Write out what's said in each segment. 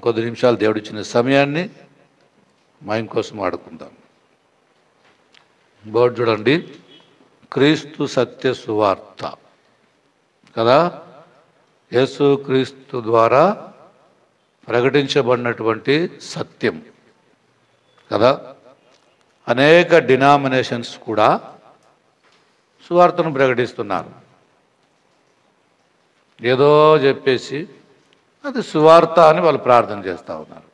కొద్ది నిమిషాలు దేవుడు ఇచ్చిన సమయాన్ని మయం కోసం వాడుకుందాం. బోర్డు చూడండి, క్రీస్తు సత్య సువార్త కదా. యేసు క్రీస్తు ద్వారా ప్రకటించబడినటువంటి సత్యం కదా. అనేక డినామినేషన్స్ కూడా సువార్తను ప్రకటిస్తున్నారు. ఏదో చెప్పేసి అది సువార్త అని వాళ్ళు ప్రార్థన చేస్తూ ఉన్నారు.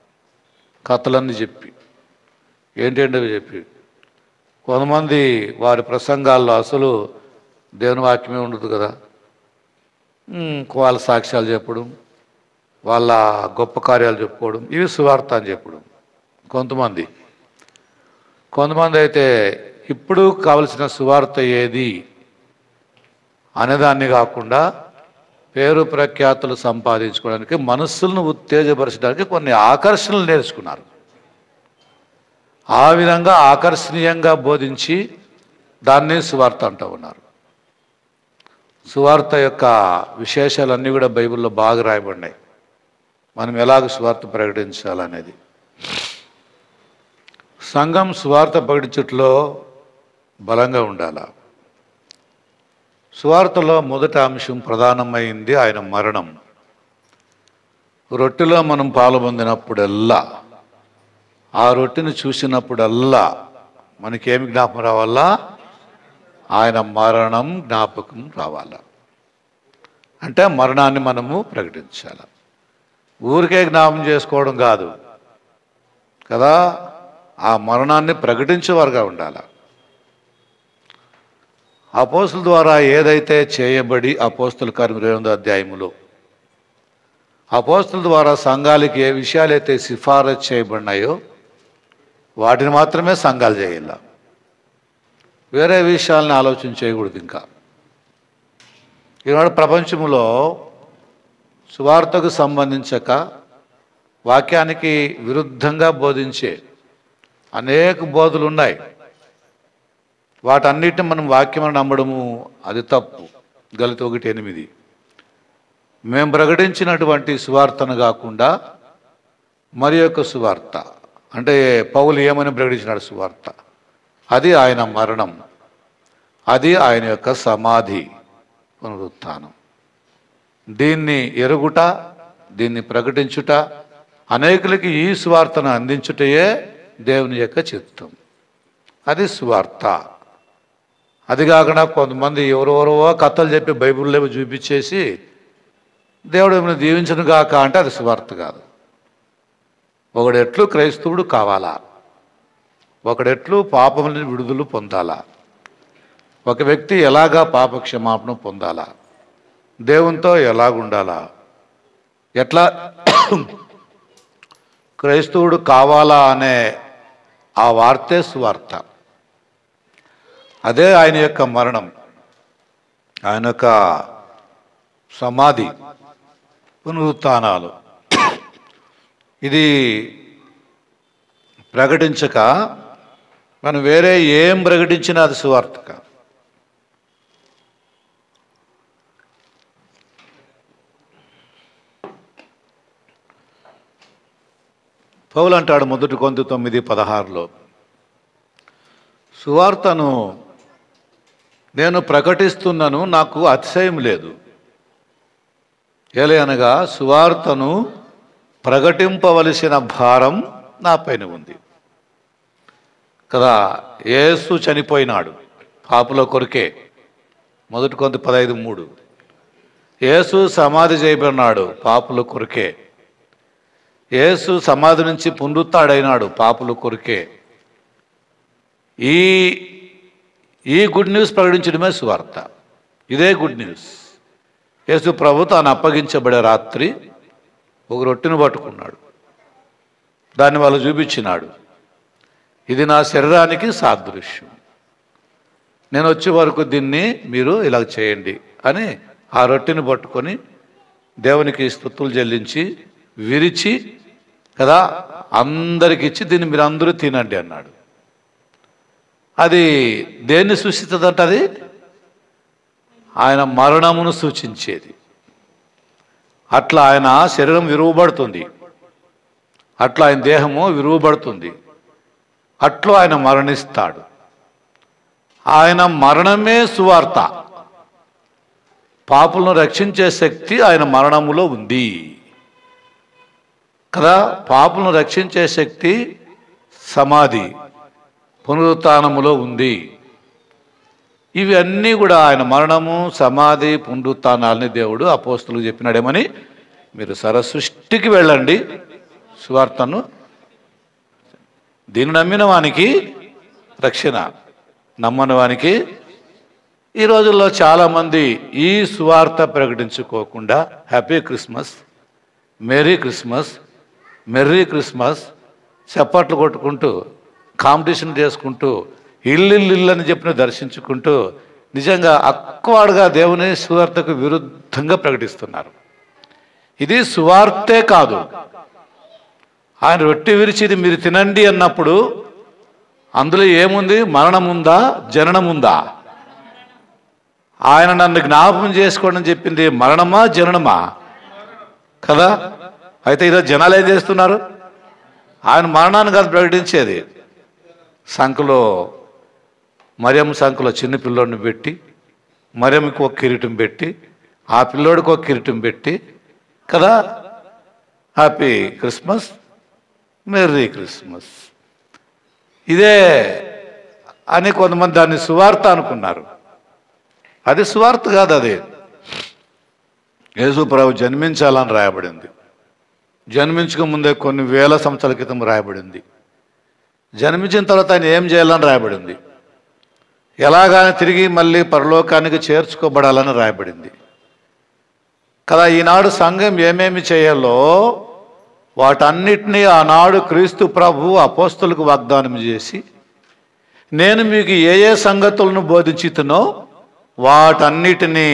కథలన్నీ చెప్పి ఏంటంటే చెప్పి కొంతమంది వారి ప్రసంగాల్లో అసలు దేవుని వాక్యమే ఉండదు కదా. వాళ్ళ సాక్ష్యాలు చెప్పడం, వాళ్ళ గొప్ప కార్యాలు చెప్పుకోవడం, ఇవి సువార్త అని చెప్పడం. కొంతమంది అయితే ఇప్పుడు కావలసిన సువార్త ఏది అనేదాన్ని కాకుండా పేరు ప్రఖ్యాతులు సంపాదించుకోవడానికి, మనస్సులను ఉత్తేజపరచడానికి కొన్ని ఆకర్షణలు నేర్చుకున్నారు. ఆ విధంగా ఆకర్షణీయంగా బోధించి దాన్ని సువార్త అంటూ ఉన్నారు. సువార్త యొక్క విశేషాలన్నీ కూడా బైబిల్లో బాగా రాయబడినాయి. మనం ఎలాగ సువార్త ప్రకటించాలనేది. సంఘం సువార్త ప్రకటించట్లో బలంగా ఉండాలి. సువార్తలో మొదటి అంశం ప్రధానమైంది ఆయన మరణం. రొట్టెలో మనం పాల్పొందినప్పుడల్లా, ఆ రొట్టెను చూసినప్పుడల్లా మనకేమి జ్ఞాపకం రావాలా? ఆయన మరణం జ్ఞాపకం రావాలా. అంటే మరణాన్ని మనము ప్రకటించాలి. ఊరికే జ్ఞాపకం చేసుకోవడం కాదు కదా, ఆ మరణాన్ని ప్రకటించేవారుగా ఉండాలి. అపోస్తుల ద్వారా ఏదైతే చేయబడి, అపోస్తుల కార్యం 2వ అధ్యాయములో అపోస్తుల ద్వారా సంఘాలకి ఏ విషయాలైతే సిఫారసు చేయబడినాయో వాటిని మాత్రమే సంఘాలు చేయాల. వేరే విషయాలని ఆలోచన చేయకూడదు. ఇంకా ఈనాడు ప్రపంచంలో సువార్తకు సంబంధించక వాక్యానికి విరుద్ధంగా బోధించే అనేక బోధలు ఉన్నాయి. వాటన్నిటిని మనం వాక్యం నమ్మడము అది తప్పు. గలతీ 1:8 మేము ప్రకటించినటువంటి సువార్తను కాకుండా మరి యొక్క సువార్త, అంటే పౌలు ఏమని ప్రకటించినాడు సువార్త, అది ఆయన మరణం, అది ఆయన యొక్క సమాధి, పునరుత్థానం. దీన్ని ఎరుగుట, దీన్ని ప్రకటించుట, అనేకులకి ఈ సువార్తను అందించుటయే దేవుని యొక్క చిత్తం. అది సువార్త. అది కాకుండా కొంతమంది ఎవరెవరో కథలు చెప్పి బైబిల్లో చూపించేసి దేవుడు ఏమైనా దీవించను గాక అంటే అది సువార్త కాదు. ఒకడెట్లు క్రైస్తవుడు కావాలా, ఒకడెట్లు పాపం నుండి విడుదల పొందాలా, ఒక వ్యక్తి ఎలాగా పాప క్షమాపణ పొందాలా, దేవునితో ఎలాగుండాలా, ఎట్లా క్రైస్తవుడు కావాలా అనే ఆ వార్తే సువార్త. అదే ఆయన యొక్క మరణం, ఆయన యొక్క సమాధి, పునరుత్థానాలు. ఇది ప్రకటించక మనం వేరే ఏం ప్రకటించినా అది సువార్త కాదు. పౌలు అంటాడు మొదటి కొరింథీ 9:16 సువార్తను నేను ప్రకటిస్తున్నాను, నాకు అతిశయం లేదు. ఏలయనగా సువార్తను ప్రకటింపవలసిన భారం నా పైన ఉంది కదా. యేసు చనిపోయినాడు పాపుల కొరకే, మొదటి కొరింథీ 15:3. యేసు సమాధి చేయబడినాడు పాపుల కొరకే. యేసు సమాధి నుంచి పునరుత్థాడైనాడు పాపుల కొరకే. ఈ గుడ్ న్యూస్ ప్రకటించడమే సువార్త. ఇదే గుడ్ న్యూస్. యేసు ప్రభు తాను అప్పగించబడే రాత్రి ఒక రొట్టెను పట్టుకున్నాడు, దాన్ని వాళ్ళు చూపించినాడు. ఇది నా శరీరానికి సాదృశ్యం, నేను వచ్చే వరకు దీన్ని మీరు ఇలా చేయండి అని ఆ రొట్టెను పట్టుకొని దేవునికి స్తుతులు చెల్లించి విరిచి కదా అందరికి ఇచ్చి దీన్ని మీరు అందరూ తినండి అన్నాడు. అది దేన్ని సూచిస్తుందంట? అది ఆయన మరణమును సూచించేది. అట్లా ఆయన శరీరం విరువబడుతుంది. అట్లా ఆయన దేహము విరువబడుతుంది. అట్లా ఆయన మరణిస్తాడు. ఆయన మరణమే సువార్త. పాపులను రక్షించే శక్తి ఆయన మరణములో ఉంది కదా. పాపులను రక్షించే శక్తి సమాధి పునరుత్థానములో ఉంది. ఇవి అన్నీ కూడా ఆయన మరణము, సమాధి, పునరుత్థానాలని దేవుడు అపోస్తులకు చెప్పినాడేమని, మీరు సర్వసృష్టికి వెళ్ళండి సువార్తను, దీన్ని నమ్మిన వానికి రక్షణ, నమ్మని వానికి. ఈ రోజుల్లో చాలామంది ఈ సువార్త ప్రకటించుకోకుండా happy Christmas, merry Christmas, merry Christmas చప్పట్లు కొట్టుకుంటూ కాంపిటీషన్ చేసుకుంటూ ఇల్లు అని చెప్పిన దర్శించుకుంటూ నిజంగా అక్వాడుగా దేవుని సువార్తకు విరుద్ధంగా ప్రకటిస్తున్నారు. ఇది సువార్తే కాదు. ఆయన రొట్టె విరిచిది మీరు తినండి అన్నప్పుడు అందులో ఏముంది? మరణముందా, జననముందా? ఆయన నన్ను జ్ఞాపకం చేసుకోండి అని చెప్పింది మరణమా, జననమా కదా. అయితే ఈరోజు జనాలు ఏం చేస్తున్నారు? ఆయన మరణాన్ని కాదు ప్రకటించేది. సంఖలో మరియమ్మ సంఖలో చిన్న పిల్లోడిని పెట్టి, మరియమ్మకి ఒక కిరీటం పెట్టి, ఆ పిల్లోడికి ఒక కిరీటం పెట్టి కదా, హ్యాపీ క్రిస్మస్, మెర్రీ క్రిస్మస్ ఇదే అని కొంతమంది దాన్ని సువార్త అనుకున్నారు. అది సువార్త కాదు. అది యేసు ప్రభు జన్మించాలని రాయబడింది. జన్మించక ముందే కొన్ని వేల సంవత్సరాల క్రితం రాయబడింది. జన్మించిన తర్వాత ఆయన ఏం చేయాలని రాయబడింది. ఎలాగానే తిరిగి మళ్ళీ పరలోకానికి చేర్చుకోబడాలని రాయబడింది కదా. ఈనాడు సంఘం ఏమేమి చేయాలో వాటన్నిటినీ ఆనాడు క్రీస్తు ప్రభు అపోస్తలుకు వాగ్దానం చేసి, నేను మీకు ఏ ఏ సంగతులను బోధించుతునో వాటన్నిటినీ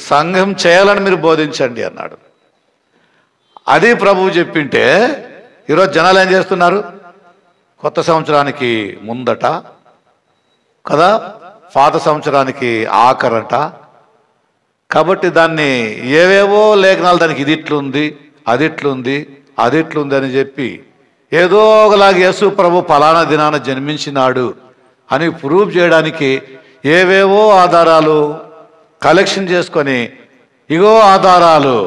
సంఘం చేయాలని మీరు బోధించండి అన్నాడు. అది ప్రభువు చెప్పింటే ఈరోజు జనాలు ఏం చేస్తున్నారు? కొత్త సంవత్సరానికి ముందట కదా, పాత సంవత్సరానికి ఆఖరట. కాబట్టి దాన్ని ఏవేవో లేఖనాలు దానికి ఇది ఇట్లుంది, అది ఇట్లుంది, అది ఇట్లుంది అని చెప్పి ఏదో ఒకలాగా యేసు ప్రభు ఫలానా దినాన జన్మించినాడు అని ప్రూవ్ చేయడానికి ఏవేవో ఆధారాలు కలెక్షన్ చేసుకొని ఇగో ఆధారాలు,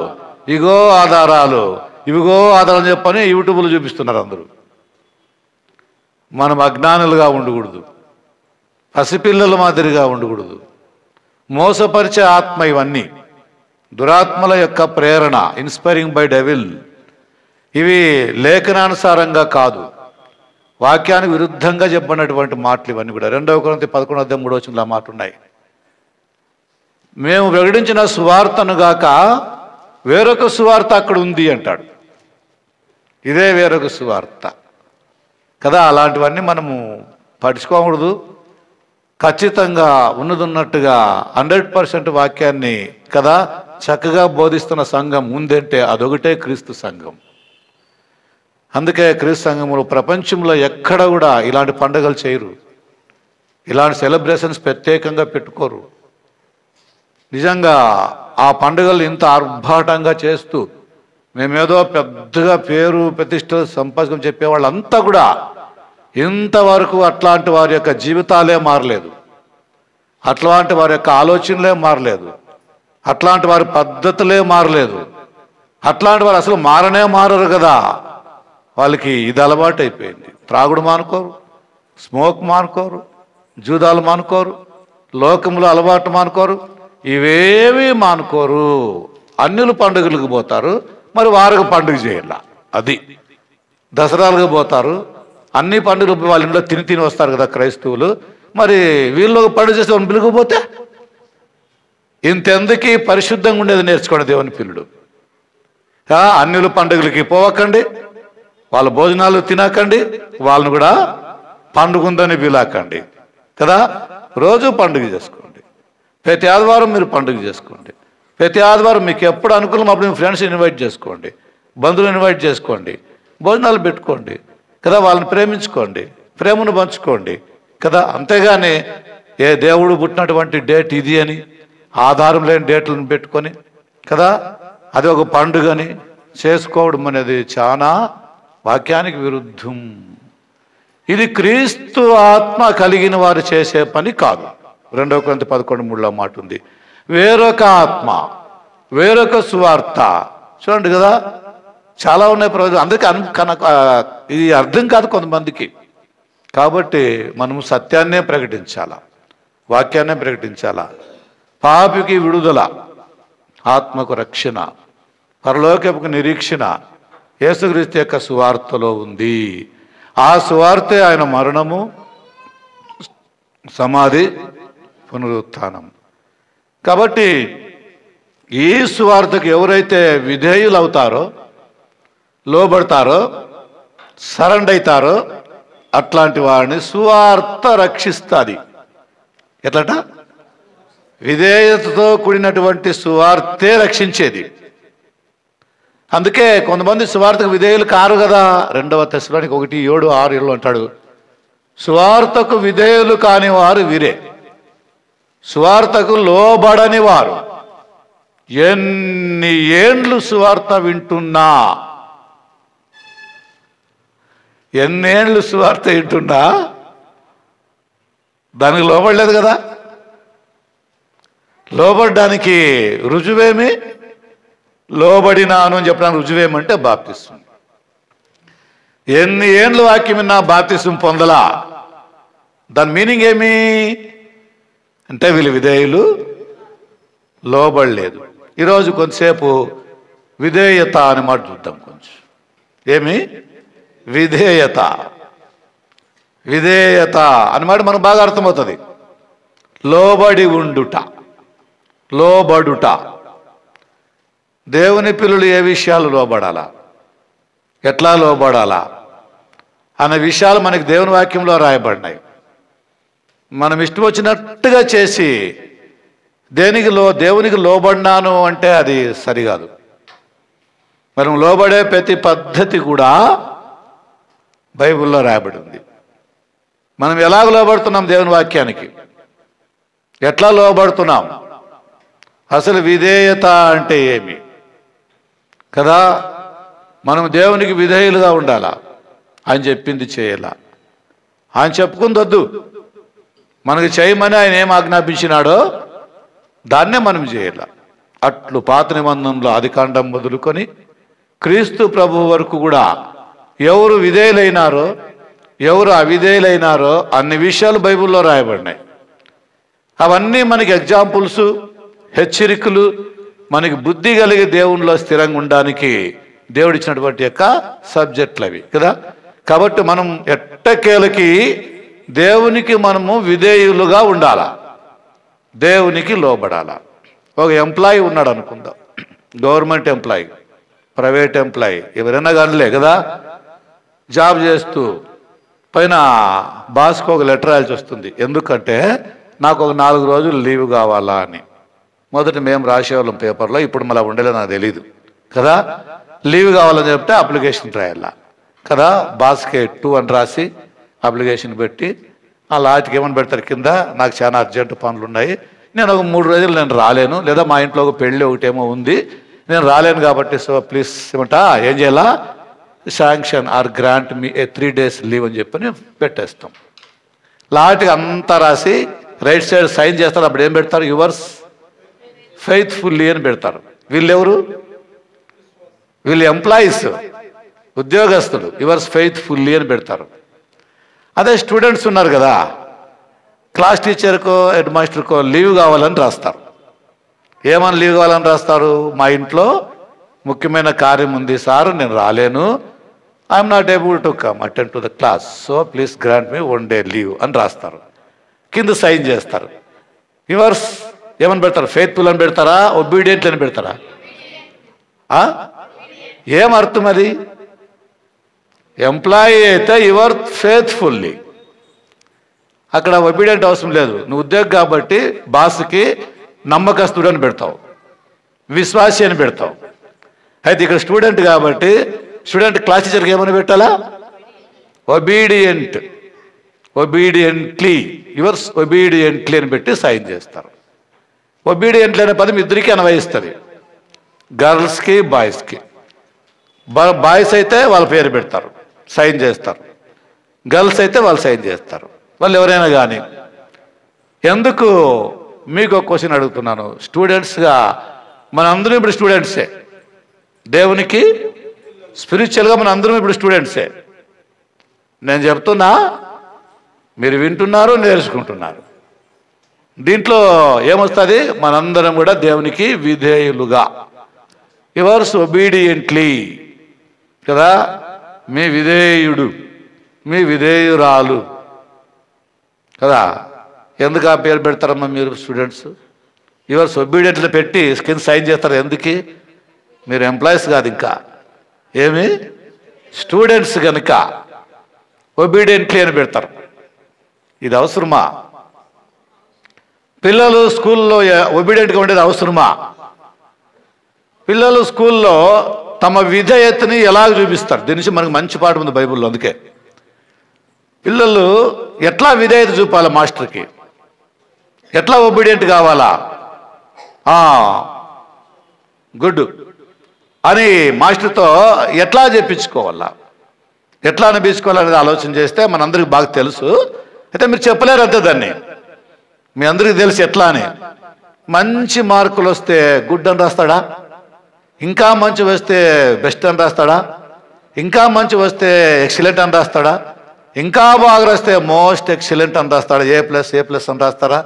ఇగో ఆధారాలు, ఇవిగో ఆధారాలు చెప్పని యూట్యూబ్లో చూపిస్తున్నారు అందరూ. మనం అజ్ఞానులుగా ఉండకూడదు, పసిపిల్లల మాదిరిగా ఉండకూడదు. మోసపరిచే ఆత్మ ఇవన్నీ దురాత్మల యొక్క ప్రేరణ, ఇన్స్పైరింగ్ బై డెవిల్. ఇవి లేఖనానుసారంగా కాదు, వాక్యానికి విరుద్ధంగా చెప్పినటువంటి మాటలు ఇవన్నీ కూడా. 2 కొరింథీ 11:3 మాట ఉన్నాయి. మేము ప్రకటించిన సువార్తను గాక వేరొక సువార్త అక్కడ ఉంది అంటాడు. ఇదే వేరొక సువార్త కదా. అలాంటివన్నీ మనము పట్టించుకోకూడదు. ఖచ్చితంగా ఉన్నట్టుగా 100% వాక్యాన్ని కదా చక్కగా బోధిస్తున్న సంఘం ఉందంటే అదొకటే క్రీస్తు సంఘం. అందుకే క్రీస్తు సంఘములు ప్రపంచంలో ఎక్కడ కూడా ఇలాంటి పండుగలు చేయరు, ఇలాంటి సెలబ్రేషన్స్ ప్రత్యేకంగా పెట్టుకోరు. నిజంగా ఆ పండుగలు ఇంత ఆర్భాటంగా చేస్తూ మేమేదో పెద్దగా పేరు ప్రతిష్టలు సంపాదించుకొని చెప్పేవాళ్ళంతా కూడా ఇంతవరకు అట్లాంటి వారి యొక్క జీవితాలే మారలేదు, అట్లాంటి వారి యొక్క ఆలోచనలే మారలేదు, అట్లాంటి వారి పద్ధతులే మారలేదు. అట్లాంటి వారు అసలు మారనే మారరు కదా. వాళ్ళకి ఇది అలవాటు అయిపోయింది. త్రాగుడు మానుకోరు, స్మోక్ మానుకోరు, జూదాలు మానుకోరు, లోకంలో అలవాటు మానుకోరు, ఇవేవి మానుకోరు. అన్యులు పండుగలకు పోతారు, మరి వారికి పండుగ చేయాల. అది దసరాలకు పోతారు, అన్ని పండుగలు వాళ్ళ ఇంట్లో తిని వస్తారు కదా క్రైస్తవులు. మరి వీళ్ళు పండుగ చేస్తే వాళ్ళని పిలుకపోతే ఇంతెందుకు పరిశుద్ధంగా ఉండేది నేర్చుకోండి దేవుని పిల్లుడు. అన్యులు పండుగలకి పోవకండి, వాళ్ళ భోజనాలు తినకండి, వాళ్ళని కూడా పండుగ ఉందని పిలాకండి కదా. రోజు పండుగ చేసుకోండి, ప్రతి ఆదివారం మీరు పండుగ చేసుకోండి. ప్రతి ఆదివారం మీకు ఎప్పుడు అనుకూలం అప్పుడు మీ ఫ్రెండ్స్ ఇన్వైట్ చేసుకోండి, బంధువులు ఇన్వైట్ చేసుకోండి, భోజనాలు పెట్టుకోండి కదా. వాళ్ళని ప్రేమించుకోండి, ప్రేమను పంచుకోండి కదా. అంతేగాని ఏ దేవుడు పుట్టినటువంటి డేట్ ఇది అని ఆధారం లేని డేట్లను పెట్టుకొని కదా అది ఒక పండుగని చేసుకోవడం అనేది చాలా వాక్యానికి విరుద్ధం. ఇది క్రీస్తు ఆత్మ కలిగిన వారు చేసే పని కాదు. 2 కొరింథీ 11:3 మాట ఉంది, వేరొక ఆత్మ, వేరొక సువార్త. చూడండి కదా, చాలా ఉన్నాయి ప్రయోజనం. అందుకే ఇది అర్థం కాదు కొంతమందికి. కాబట్టి మనము సత్యాన్నే ప్రకటించాలా, వాక్యాన్నే ప్రకటించాలా. పాపికి విడుదల, ఆత్మకు రక్షణ, పరలోకపు నిరీక్షణ యేసుక్రీస్తు యొక్క సువార్తలో ఉంది. ఆ సువార్తే ఆయన మరణము, సమాధి, పునరుత్థానం. కాబట్టి ఈ సువార్తకు ఎవరైతే విధేయులు అవుతారో, లోబడతారో, సరెండర్ అవుతారో అట్లాంటి వారిని సువార్త రక్షిస్తుంది. ఎట్లట? విధేయతతో కూడినటువంటి సువార్తే రక్షించేది. అందుకే కొంతమంది సువార్తకు విధేయులు కారు కదా. 2 తెస్సలోనికై 1:7-6 అంటాడు, సువార్తకు విధేయులు కాని వారు వీరే, సువార్తకు లోబడని వారు. ఎన్ని ఏండ్లు సువార్త వింటున్నా, ఎన్నేళ్ళు సువార్త వింటున్నా దానికి లోబడలేదు కదా. లోబడడానికి రుజువేమి? లోబడినాను అని చెప్పడానికి రుజువేమంటే బాప్తిస్మం. ఎన్ని ఏండ్లు వాక్యం విన్నా బాప్తిస్మం పొందలా. దాని మీనింగ్ ఏమి అంటే వీళ్ళు విధేయులు, లోబడలేదు. ఈరోజు కొంతసేపు విధేయత అని మాట చూద్దాం. కొంచెం ఏమి విధేయత, విధేయత అని మాట మనకు బాగా అర్థమవుతుంది. లోబడి ఉండుట, లోబడుట. దేవుని పిల్లలు ఏ విషయాలు లోబడాలా, ఎట్లా లోబడాలా అనే విషయాలు మనకి దేవుని వాక్యంలో రాయబడినాయి. మనం ఇష్టం వచ్చినట్టుగా చేసి దేవునికి లోబడినాను అంటే అది సరికాదు. మనం లోబడే ప్రతి పద్ధతి కూడా బైబిల్లో రాయబడి ఉంది. మనం ఎలాగ లోబడుతున్నాం దేవుని వాక్యానికి, ఎట్లా లోబడుతున్నాం, అసలు విధేయత అంటే ఏమి కదా. మనం దేవునికి విధేయులుగా ఉండాలా, ఆయన చెప్పింది చేయాలా. ఆయన చెప్పుకుంది వద్దు, మనకి చేయమని ఆయన ఏం ఆజ్ఞాపించినాడో దాన్నే మనం చేయాల. అట్లు పాత నిబంధనలో ఆదికాండం మొదలుకొని క్రీస్తు ప్రభు వరకు కూడా ఎవరు విధేయులైనారో, ఎవరు అవిధేయులైనారో అన్ని విషయాలు బైబిల్లో రాయబడినాయి. అవన్నీ మనకి ఎగ్జాంపుల్స్, హెచ్చరికలు, మనకి బుద్ధి కలిగి దేవునిలో స్థిరంగా ఉండడానికి దేవుడిచ్చినటువంటి యొక్క సబ్జెక్టులు అవి కదా. కాబట్టి మనం ఎట్టకేలకి దేవునికి మనము విధేయులుగా ఉండాలా, దేవునికి లోబడాలా. ఒక ఎంప్లాయీ ఉన్నాడు అనుకుందాం, గవర్నమెంట్ ఎంప్లాయీ, ప్రైవేట్ ఎంప్లాయీ, ఎవరైనా కానిలే కదా. జాబ్ చేస్తూ పైన బాస్కి ఒక లెటర్ రాయాల్సి వస్తుంది. ఎందుకంటే నాకు ఒక 4 రోజులు లీవ్ కావాలా అని. మొదట మేము రాసేవాళ్ళం పేపర్లో, ఇప్పుడు మళ్ళీ ఉండేలా నాకు తెలీదు కదా. లీవ్ కావాలని చెప్తే అప్లికేషన్ రాయాలా కదా. బాస్కి 2 అని రాసి అప్లికేషన్ పెట్టి ఆ లాస్ట్కి ఏమని పెడతారు కింద, నాకు చాలా అర్జెంటు పనులు ఉన్నాయి, నేను ఒక 3 రోజులు నేను రాలేను, లేదా మా ఇంట్లో ఒక పెళ్ళి ఒకటేమో ఉంది, నేను రాలేను కాబట్టి సో ప్లీజ్ ఏమంటా ఏం చేయాలా, sanction or grant me a 3 days leave అని చెప్పి పెట్టేస్తాం. లాస్ట్కి అంతా రాసి రైట్ సైడ్ సైన్ చేస్తారు. అప్పుడు ఏం పెడతారు, యువర్స్ ఫెయిత్ఫుల్లీ అని పెడతారు. వీళ్ళెవరు, వీళ్ళు ఎంప్లాయీస్, ఉద్యోగస్తులు. యువర్స్ ఫెయిత్ఫుల్లీ అని పెడతారు. అదే స్టూడెంట్స్ ఉన్నారు కదా, క్లాస్ టీచర్కో హెడ్ మాస్టర్కో లీవ్ కావాలని రాస్తారు. ఏమని లీవ్ కావాలని రాస్తారు, మా ఇంట్లో ముఖ్యమైన కార్యం ఉంది సార్, నేను రాలేను, I'm not able to come attend to the class, so please grant me 1 day leave అని రాస్తారు. కింద సైన్ చేస్తారు. యువర్స్ ఏమని పెడతారు, ఫెయిత్ఫుల్ అని పెడతారా, ఒబీడియంట్ అని పెడతారా? ఏం అర్థం అది? ఎంప్లాయీ అయితే యువర్ ఫెయిత్ఫుల్లీ, అక్కడ ఒబీడియంట్ అవసరం లేదు. నువ్వు ఉద్యోగం కాబట్టి బాస్కి నమ్మకస్తుడు అని పెడతావు, విశ్వాసి అని పెడతావు. అయితే ఇక్కడ స్టూడెంట్ కాబట్టి స్టూడెంట్ క్లాస్ టీచర్కి ఏమని పెట్టాలా, ఒబీడియంట్, ఒబీడియంట్లీ, యువర్స్ ఒబీడియంట్లీ అని పెట్టి సైన్ చేస్తారు. ఒబీడియంట్లీ అనే పదం ఇద్దరికీ అన్వయిస్తుంది, గర్ల్స్కి బాయ్స్కి. బాయ్స్ అయితే వాళ్ళ పేరు పెడతారు, సైన్ చేస్తారు, గర్ల్స్ అయితే వాళ్ళు సైన్ చేస్తారు, వాళ్ళు ఎవరైనా కానీ. ఎందుకు మీకు ఒక క్వశ్చన్ అడుగుతున్నాను. స్టూడెంట్స్గా మనందరం ఇప్పుడు స్టూడెంట్సే, దేవునికి స్పిరిచువల్గా మన అందరం ఇప్పుడు స్టూడెంట్సే. నేను చెప్తున్నా, మీరు వింటున్నారు, నేర్చుకుంటున్నారు. దీంట్లో ఏమొస్తుంది? మనందరం కూడా దేవునికి విధేయులుగా, యువర్స్ ఒబీడియంట్లీ కదా, మీ విధేయుడు, మీ విధేయురాలు కదా. ఎందుకు ఆ పేరు పెడతారమ్మా మీరు స్టూడెంట్స్? యువర్స్ ఒబీడియంట్లు పెట్టి స్కిన్ సైన్ చేస్తారు. ఎందుకు? మీరు ఎంప్లాయీస్ కాదు, ఇంకా ఏమి స్టూడెంట్స్ కనుక ఒబీడియంట్లీ అని పెడతారు. ఇది అవసరమా? పిల్లలు స్కూల్లో ఒబీడియంట్గా ఉండేది అవసరమా? పిల్లలు స్కూల్లో తమ విధేయతని ఎలాగ చూపిస్తారు? దీని నుంచి మనకు మంచి పాఠం ఉంది బైబిల్లో. అందుకే పిల్లలు ఎట్లా విధేయత చూపాలి మాస్టర్కి, ఎట్లా ఒబీడియంట్ కావాలా, గుడ్ అని మాస్టర్తో ఎట్లా చెప్పించుకోవాలా, ఎట్లా అనిపించుకోవాలనేది ఆలోచన చేస్తే మనందరికి బాగా తెలుసు. అయితే మీరు చెప్పలేరు అంతే దాన్ని, మీ అందరికీ తెలుసు ఎట్లా అని. మంచి మార్కులు వస్తే గుడ్ అని రాస్తాడా? ఇంకా మంచి వస్తే బెస్ట్ అని రాస్తాడా? ఇంకా మంచి వస్తే ఎక్సలెంట్ అని రాస్తాడా? ఇంకా బాగా రాస్తే మోస్ట్ ఎక్సలెంట్ అని రాస్తాడా? ఏ ప్లస్ అని రాస్తారా?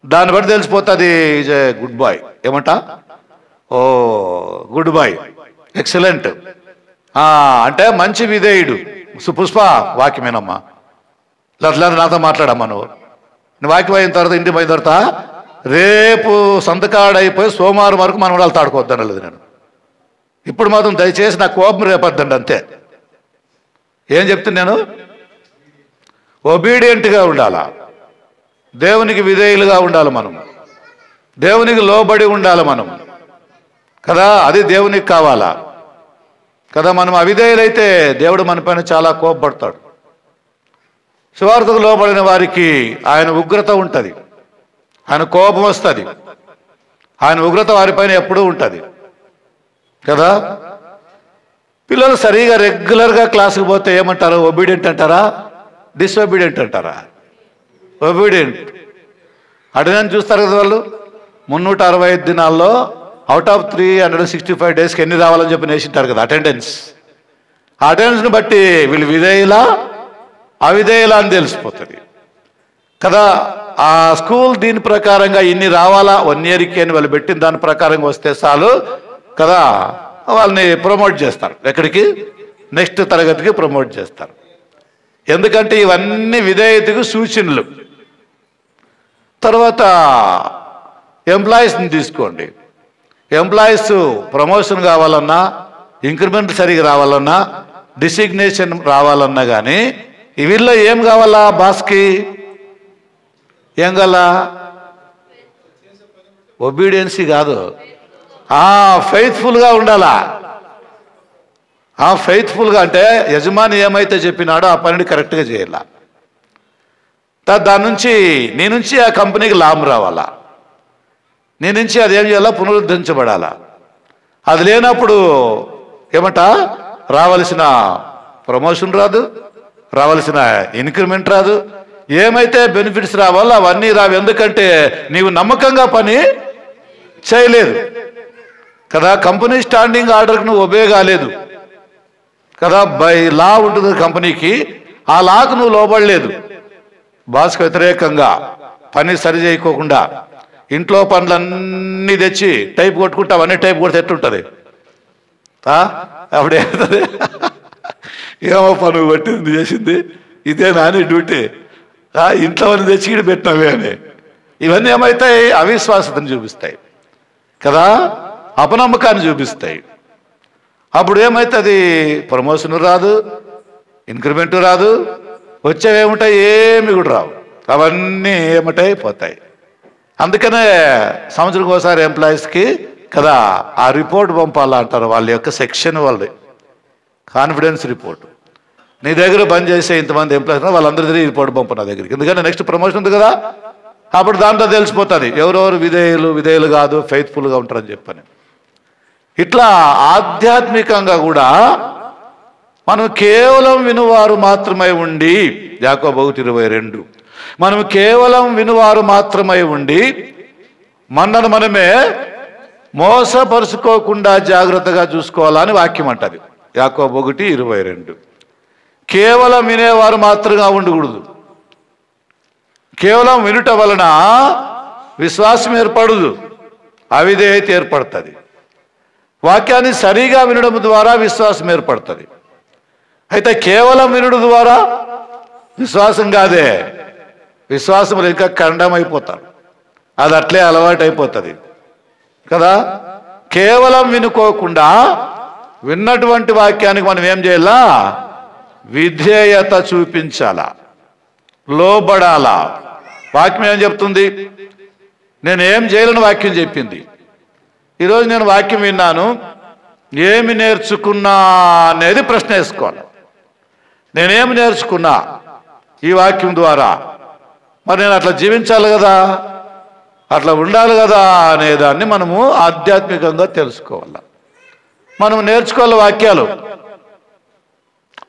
దాన్ని బట్టి తెలిసిపోతుంది ఈజ్ ఏ గుడ్ బాయ్. ఏమంట? ఓ గుడ్ బాయ్, ఎక్సలెంట్ అంటే మంచి విధేయుడు. పుష్ప వాక్యమేనమ్మా, అట్లా నాతో మాట్లాడమ్మా. నువ్వు వాక్యం అయిన తర్వాత, ఇంటికి పోయిన తర్వాత రేపు సంతకాడైపోయి సోమవారం వరకు మనం వాళ్ళు తాడుకోవద్దని లేదు నేను. ఇప్పుడు మాత్రం దయచేసి నా కోపం రేపొద్దండి అంతే. ఏం చెప్తున్నా నేను? ఒబీడియంట్గా ఉండాలా, దేవునికి విధేయులుగా ఉండాలి మనం, దేవునికి లోబడి ఉండాలి మనం కదా. అది దేవునికి కావాలా కదా. మనం అవిధేయులైతే దేవుడు మన పైన చాలా కోపపడతాడు. సువార్తకు లోబడిన వారికి ఆయన ఉగ్రత ఉంటుంది, ఆయన కోపం వస్తుంది, ఆయన ఉగ్రత వారిపైన ఎప్పుడూ ఉంటుంది కదా. పిల్లలు సరిగా రెగ్యులర్గా క్లాసుకు పోతే ఏమంటారు? ఒబీడియంట్ అంటారా, డిసొబీడియంట్ అంటారా? ఒబీడియంట్. అటెండెన్స్ చూస్తారు కదా వాళ్ళు. 365 దినాల్లో అవుట్ ఆఫ్ 365 డేస్కి ఎన్ని రావాలని చెప్పి నేసింటారు కదా అటెండెన్స్. ఆ అటెండెన్స్ని బట్టి వీళ్ళు విధేయులా అవిధేయులా అని తెలిసిపోతుంది కదా. ఆ స్కూల్ దీని ప్రకారంగా ఇన్ని రావాలా 1 ఇయర్కి అని వాళ్ళు పెట్టిన దాని ప్రకారంగా వస్తే చాలు కదా, వాళ్ళని ప్రమోట్ చేస్తారు. ఎక్కడికి? నెక్స్ట్ తరగతికి ప్రమోట్ చేస్తారు. ఎందుకంటే ఇవన్నీ విధేయతకు సూచనలు. తర్వాత ఎంప్లాయీస్ని తీసుకోండి. ఎంప్లాయీస్ ప్రమోషన్ కావాలన్నా, ఇంక్రిమెంట్ సరిగా రావాలన్నా, డిసిగ్నేషన్ రావాలన్నా కానీ వీళ్ళలో ఏం కావాలా? బాస్కి ఏం కావాలా? ఒబీడియన్సీ కాదు, ఫెయిత్ఫుల్గా ఉండాలా. ఫెయిత్ఫుల్గా అంటే యజమాని ఏమైతే చెప్పినాడో ఆ పనిని కరెక్ట్గా చేయాల. దాని నుంచి నీ నుంచి ఆ కంపెనీకి లాభం రావాలా, నీ నుంచి అదేం చేయాలా? పునరుద్ధరించబడాలా. అది లేనప్పుడు ఏమంట? రావలసిన ప్రమోషన్ రాదు, రావలసిన ఇంక్రిమెంట్ రాదు, ఏమైతే బెనిఫిట్స్ రావాలో అవన్నీ రావు. ఎందుకంటే నీవు నమ్మకంగా పని చేయలేదు కదా. కంపెనీ స్టాండింగ్ ఆర్డర్కి నువ్వు ఒబే కాలేదు కదా. బై లా ఉంటుంది కంపెనీకి, ఆ లాకు నువ్వు లోబడలేదు. బాస్కు వ్యతిరేకంగా పని సరి చేయకోకుండా ఇంట్లో పనులన్నీ తెచ్చి టైప్ కొట్టుకుంటా, అవన్నీ టైప్ కొడితే ఎట్లుంటుంది? అప్పుడేముంటుంది? ఏమో పని కొట్టింది చేసింది ఇదే నాని డ్యూటీ, ఇంట్లో అని తెచ్చి ఇక్కడ పెట్టినవే అని. ఇవన్నీ ఏమవుతాయి? అవిశ్వాసతను చూపిస్తాయి కదా, అపనమ్మకాన్ని చూపిస్తాయి. అప్పుడు ఏమవుతుంది? ప్రమోషన్ రాదు, ఇంక్రిమెంట్ రాదు, వచ్చేవేముంటాయి? ఏమి కూడా రావు. అవన్నీ ఏమిటాయి? పోతాయి. అందుకనే సంవత్సరం ఒకసారి ఎంప్లాయీస్కి కదా ఆ రిపోర్ట్ పంపాలా అంటారు. వాళ్ళ యొక్క సెక్షన్ వాళ్ళది కాన్ఫిడెన్స్ రిపోర్ట్. నీ దగ్గర పని చేసే ఇంతమంది ఎంప్లాయీస్ వాళ్ళందరి రిపోర్ట్ పంపు నా దగ్గరికి. ఎందుకంటే నెక్స్ట్ ప్రమోషన్ ఉంది కదా. అప్పుడు దాంట్లో తెలిసిపోతుంది ఎవరెవరు విధేయులు కాదు, ఫెయిత్ఫుల్గా ఉంటారని చెప్పని. ఇట్లా ఆధ్యాత్మికంగా కూడా మనం కేవలం వినువారు మాత్రమై ఉండి, యాకోబు 1:22, మనం కేవలం వినువారు మాత్రమై ఉండి మనను మనమే మోసపరుచుకోకుండా జాగ్రత్తగా చూసుకోవాలని వాక్యం అంటది. యాకోబు 1:22. కేవలం వినేవారు మాత్రంగా ఉండకూడదు. కేవలం వినుట వలన విశ్వాసం ఏర్పడదు, అవిధేయత ఏర్పడుతుంది. వాక్యాన్ని సరిగా వినడం ద్వారా విశ్వాసం ఏర్పడుతుంది. అయితే కేవలం వినుడు ద్వారా విశ్వాసం కాదే, విశ్వాసములు ఇంకా ఖండమైపోతారు. అది అట్లే అలవాటు అయిపోతుంది కదా. కేవలం వినుకోకుండా విన్నటువంటి వాక్యానికి మనం ఏం చేయాలా? విధేయత చూపించాలా, లోబడాలా. వాక్యం ఏం చెప్తుంది? నేను ఏం చేయాలని వాక్యం చెప్పింది. ఈరోజు నేను వాక్యం విన్నాను, ఏమి నేర్చుకున్నా అనేది ప్రశ్న వేసుకోవాలి. నేనేమి నేర్చుకున్నా ఈ వాక్యం ద్వారా? మరి నేను అట్లా జీవించాలి కదా, అట్లా ఉండాలి కదా అనేదాన్ని మనము ఆధ్యాత్మికంగా తెలుసుకోవాలి. మనం నేర్చుకోవాలి వాక్యాలు.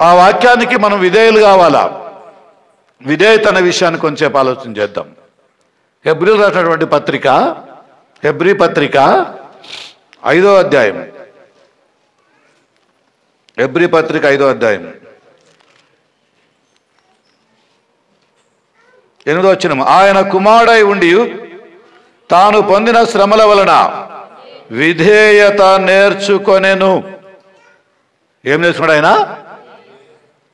ఆ వాక్యానికి మనం విధేయులు కావాలా. విధేయత అనే విషయాన్ని కొంచెంసేపు ఆలోచన చేద్దాం. హెబ్రీలు రాసినటువంటి పత్రిక, హెబ్రీ పత్రిక 5వ అధ్యాయం, హెబ్రీ పత్రిక 5వ అధ్యాయం 8వ వచనం, ఆయన కుమారుడై ఉండి తాను పొందిన శ్రమల వలన విధేయత నేర్చుకొనెను. ఏం నేర్చుకున్నాడు ఆయన?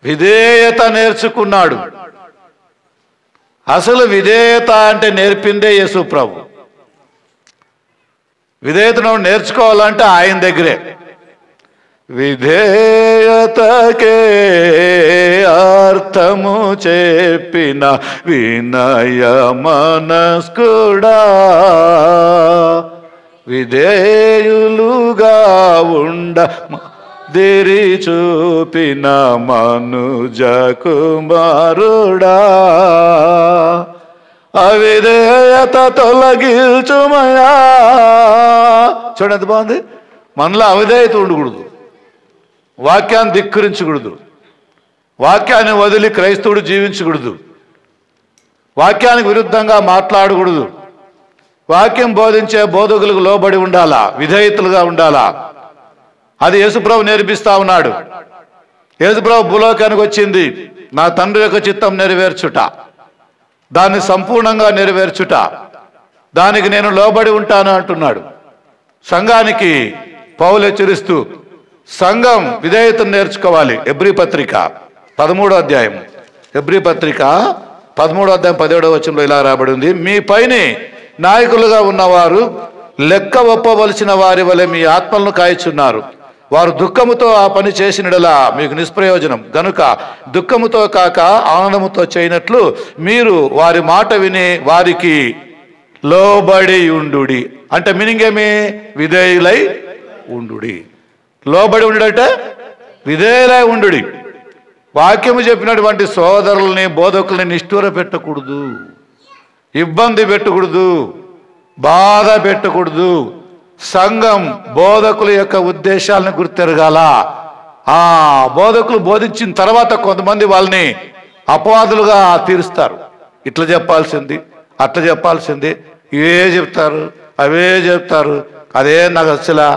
విధేయత నేర్చుకున్నాడు. అసలు విధేయత అంటే నేర్పిందే యేసు ప్రభు. విధేయతను నేర్చుకోవాలంటే ఆయన దగ్గరే. విధేయతకే అర్థము చెప్పిన వినయ మనస్కుడా, విధేయులుగా ఉండ దిరి చూపిన మనుజ కుమారుడా, అవిధేయత తొలగించుమయా. చూడండి ఎంత బాగుంది. మనలో అవిధేయత ఉండకూడదు, వాక్యాన్ని ధిక్కరించకూడదు, వాక్యాన్ని వదిలి క్రైస్తవుడు జీవించకూడదు, వాక్యానికి విరుద్ధంగా మాట్లాడకూడదు, వాక్యం బోధించే బోధకులకు లోబడి ఉండాలా, విధేయతలుగా ఉండాలా. అది యేసుప్రభు నేర్పిస్తా ఉన్నాడు. యేసుప్రభు భూలోకానికి వచ్చింది నా తండ్రి యొక్క చిత్తం నెరవేర్చుట, దాన్ని సంపూర్ణంగా నెరవేర్చుట, దానికి నేను లోబడి ఉంటాను అంటున్నాడు. సంఘానికి పౌలు హెచ్చరిస్తూ సంఘం విధేయతను నేర్చుకోవాలి. హెబ్రీ పత్రిక 13వ అధ్యాయం, హెబ్రీ పత్రిక 13వ అధ్యాయం 17వ వచనంలో ఇలా రాబడింది, మీ పైనే నాయకులుగా ఉన్నవారు లెక్క ఒప్పవలసిన వారి వలె మీ ఆత్మలను కాయచున్నారు. వారు దుఃఖముతో ఆ పని చేసినడలా మీకు నిష్ప్రయోజనం గనుక దుఃఖముతో కాక ఆనందముతో చేయనట్లు మీరు వారి మాట విని వారికి లోబడి ఉండుడి. అంటే మీనింగ్ ఏమి? విధేయులై ఉండుడి. లోబడి ఉండుడంటే విధేయులై ఉండుడి. వాక్యము చెప్పినటువంటి సోదరుల్ని బోధకుల్ని నిష్ఠూర పెట్టకూడదు, ఇబ్బంది పెట్టకూడదు, బాధ పెట్టకూడదు. సంఘం బోధకుల యొక్క ఉద్దేశాలను గుర్తెరగాల. ఆ బోధకులు బోధించిన తర్వాత కొంతమంది వాళ్ళని అపవాదులుగా తీరుస్తారు. ఇట్లా చెప్పాల్సింది, అట్లా చెప్పాల్సింది, ఇవే చెప్తారు, అవే చెప్తారు. అదే నాకు అసలు.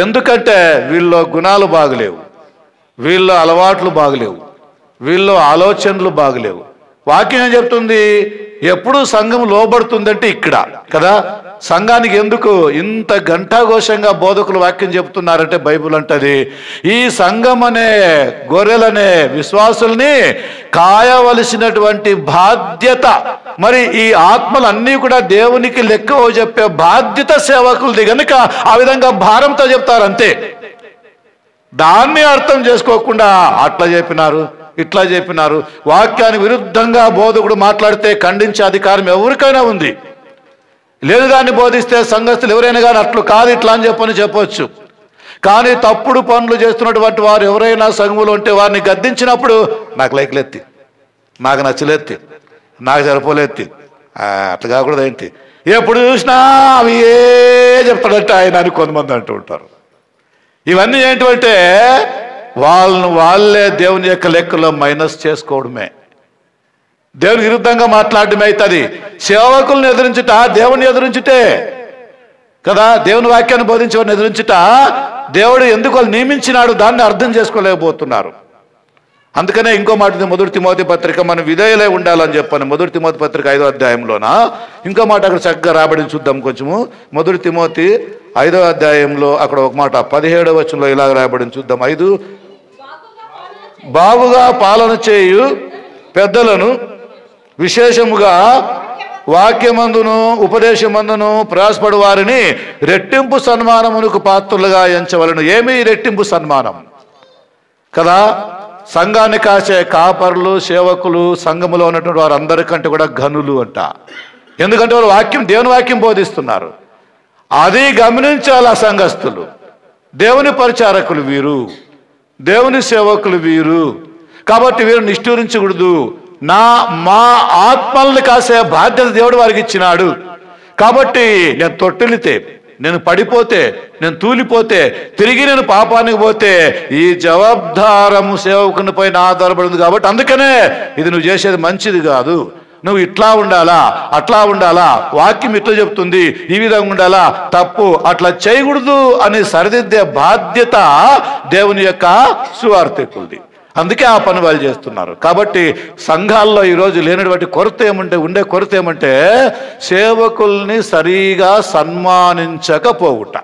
ఎందుకంటే వీళ్ళలో గుణాలు బాగలేవు, వీళ్ళ అలవాట్లు బాగలేవు, వీళ్ళ ఆలోచనలు బాగలేవు. వాక్యం ఏం చెప్తుంది? ఎప్పుడు సంఘం లోబడుతుందంటే ఇక్కడ కదా. సంఘానికి ఎందుకు ఇంత ఘంటాఘోషంగా బోధకులు వాక్యం చెప్తున్నారంటే బైబుల్ అంటది ఈ సంఘం అనే గొర్రెలనే విశ్వాసుల్ని కాయవలసినటువంటి బాధ్యత, మరి ఈ ఆత్మలన్నీ కూడా దేవునికి లెక్క చెప్పే బాధ్యత సేవకులది కనుక ఆ విధంగా భారంతో చెప్తారు అంతే. దాన్ని అర్థం చేసుకోకుండా అట్లా చెప్పినారు, ఇట్లా చెప్పినారు. వాక్యానికి విరుద్ధంగా బోధకుడు మాట్లాడితే ఖండించే అధికారం ఎవరికైనా ఉంది. లేదు దాన్ని బోధిస్తే సంఘస్థులు ఎవరైనా కానీ అట్లు కాదు ఇట్లా అని చెప్పొచ్చు. కానీ తప్పుడు పనులు చేస్తున్నటువంటి వారు ఎవరైనా సంఘములో ఉంటే వారిని గద్దించినప్పుడు నాకు లైక్లెత్తి, నాకు నచ్చలెత్తి, నాకు సరిపోలేత్తి, అట్లా కాకూడదు ఏంటి, ఎప్పుడు చూసినా అవి చెప్తాడంటే ఆయన అని కొంతమంది అంటూ ఉంటారు. ఇవన్నీ ఏంటంటే వాళ్ళే దేవుని యొక్క లెక్కలో మైనస్ చేసుకోవడమే, దేవునికి విరుద్ధంగా మాట్లాడడమే అవుతుంది. సేవకులను ఎదిరించుట దేవుని ఎదిరించుటే కదా. దేవుని వాక్యాన్ని బోధించేవారిని ఎదిరించుట దేవుడు ఎందుకు వాళ్ళు నియమించినాడు, దాన్ని అర్థం చేసుకోలేకపోతున్నారు. అందుకనే ఇంకో మాట ఉంది, మొదటి తిమోతి పత్రిక, మనం విధేయులై ఉండాలని చెప్పాను. మొదటి తిమోతి పత్రిక 5వ అధ్యాయంలోన ఇంకో మాట అక్కడ చక్కగా రాబడి చూద్దాం కొంచెము. మొదటి తిమోతి 5వ అధ్యాయంలో అక్కడ ఒక మాట 17వ వచనంలో ఇలాగ రాబడి చూద్దాం. 5 బాగుగా పాలన చేయు పెద్దలను విశేషముగా వాక్యమందును ఉపదేశమందును ప్రయాసపడు వారిని రెట్టింపు సన్మానమునకు పాత్రులుగా ఎంచవలను. ఏమి రెట్టింపు సన్మానం కదా. సంఘాన్ని కాసే కాపర్లు, సేవకులు, సంఘములో ఉన్నటువంటి వారు అందరికంటే కూడా ఘనులు అంట. ఎందుకంటే వారు దేవుని వాక్యం బోధిస్తున్నారు. అది గమనించాలి ఆ సంఘస్థులు. దేవుని పరిచారకులు వీరు, దేవుని సేవకులు వీరు. కాబట్టి వీరు నిష్ఠూరించకూడదు. మా ఆత్మల్ని కాసే బాధ్యత దేవుడు వారికి ఇచ్చినాడు. కాబట్టి నేను తొట్టిల్లితే, నేను పడిపోతే, నేను తూలిపోతే, తిరిగి నేను పాపానికి పోతే ఈ జవాబ్దారము సేవకుని పైన ఆధారపడింది. కాబట్టి అందుకనే ఇది నువ్వు చేసేది మంచిది కాదు, నువ్వు ఇట్లా ఉండాలా, అట్లా ఉండాలా, వాక్యం ఇట్లా చెప్తుంది, ఈ విధంగా ఉండాలా, తప్పు, అట్లా చేయకూడదు అని సరిదిద్దే బాధ్యత దేవుని యొక్క సువార్థికులది. అందుకే ఆ పని వాళ్ళు చేస్తున్నారు. కాబట్టి సంఘాల్లో ఈరోజు లేనటువంటి కొరత ఉండే కొరత ఏమంటే సేవకుల్ని సరిగా సన్మానించకపోవుట,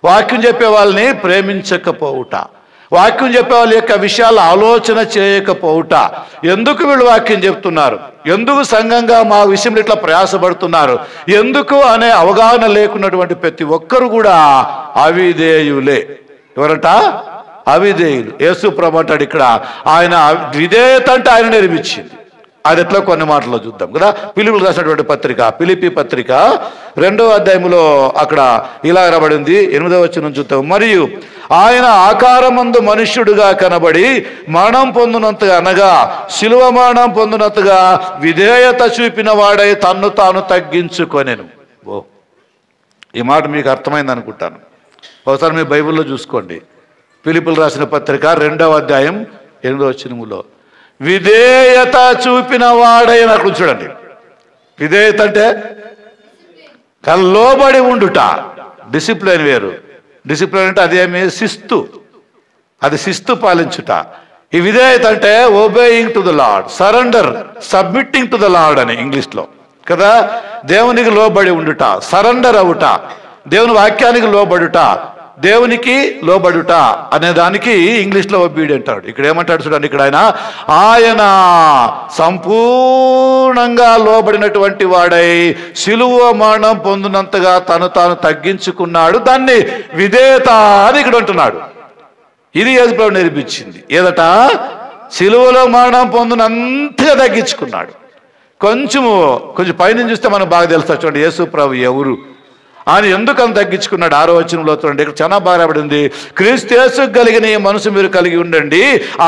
వాక్యం చెప్పే వాళ్ళని ప్రేమించకపోవుట, వాక్యం చెప్పే వాళ్ళ యొక్క విషయాలు ఆలోచన చేయకపోవుట. ఎందుకు వీళ్ళు వాక్యం చెప్తున్నారు, ఎందుకు సంఘంగా మా విషయంలో ఇట్లా ప్రయాసపడుతున్నారు, ఎందుకు అనే అవగాహన లేకున్నటువంటి ప్రతి ఒక్కరు కూడా అవిధేయులే. ఎవరంట? అవిధేయులు. యేసు ప్రభు అంటాడు ఇక్కడ, ఆయన విధేయత అంటే ఆయన నేర్పించింది. అది ఎట్లా కొన్ని మాటల్లో చూద్దాం కదా. పిలుపులు రాసినటువంటి పత్రిక, ఫిలిప్పీ పత్రిక 2వ అధ్యాయంలో అక్కడ ఇలా రాబడింది. 8వ వచనం చూద్దాం. మరియు ఆయన ఆకారమందు మనుష్యుడుగా కనబడి మరణం పొందినంతగా, అనగా శిలువ మరణం పొందినంతగా విధేయత చూపిన వాడై తన్ను తాను తగ్గించుకొనెను. ఈ మాట మీకు అర్థమైంది అనుకుంటాను. ఒకసారి మీ బైబిల్లో చూసుకోండి. ఫిలిప్పులు రాసిన పత్రిక 2వ అధ్యాయం 8వ వచనములో విధేయత చూపిన వాడైన, అక్కడ చూడండి. విధేయత అంటే లోబడి ఉండుట. డిసిప్లిన్ వేరు. డిసిప్లిన్ అంటే అదేమి శిస్తు, అది శిస్తు పాలించుట. ఈ విధేయత అంటే obeying to the Lord, surrender, submitting to the Lord అని ఇంగ్లీష్లో కదా. దేవునికి లోబడి ఉండుట, సరెండర్ అవుట, దేవుని వాక్యానికి లోబడుట, దేవునికి లోబడుట అనే దానికి ఇంగ్లీష్లో ఒబీడియంట్ అంటాడు. ఇక్కడ ఏమంటాడు చూడండి. ఇక్కడ ఆయన సంపూర్ణంగా లోబడినటువంటి వాడై శిలువ మరణం పొందినంతగా తను తాను తగ్గించుకున్నాడు. దాన్ని విధేయత అని ఇక్కడ అంటున్నాడు. ఇది యేసు ప్రభు నేర్పించింది. ఏదట? శిలువలో మరణం పొందినంతగా తగ్గించుకున్నాడు. కొంచెం పైన చూస్తే మనం బాగా తెలుస్తా. చూడండి యేసు ప్రభు ఎవరు, ఆయన ఎందుకని తగ్గించుకున్నాడు. 6వ వచనంలో చూడండి. ఇక్కడ చాలా బాగా రాబడింది. క్రీస్తు యేసు కలిగిన ఈ మనసు మీరు కలిగి ఉండండి.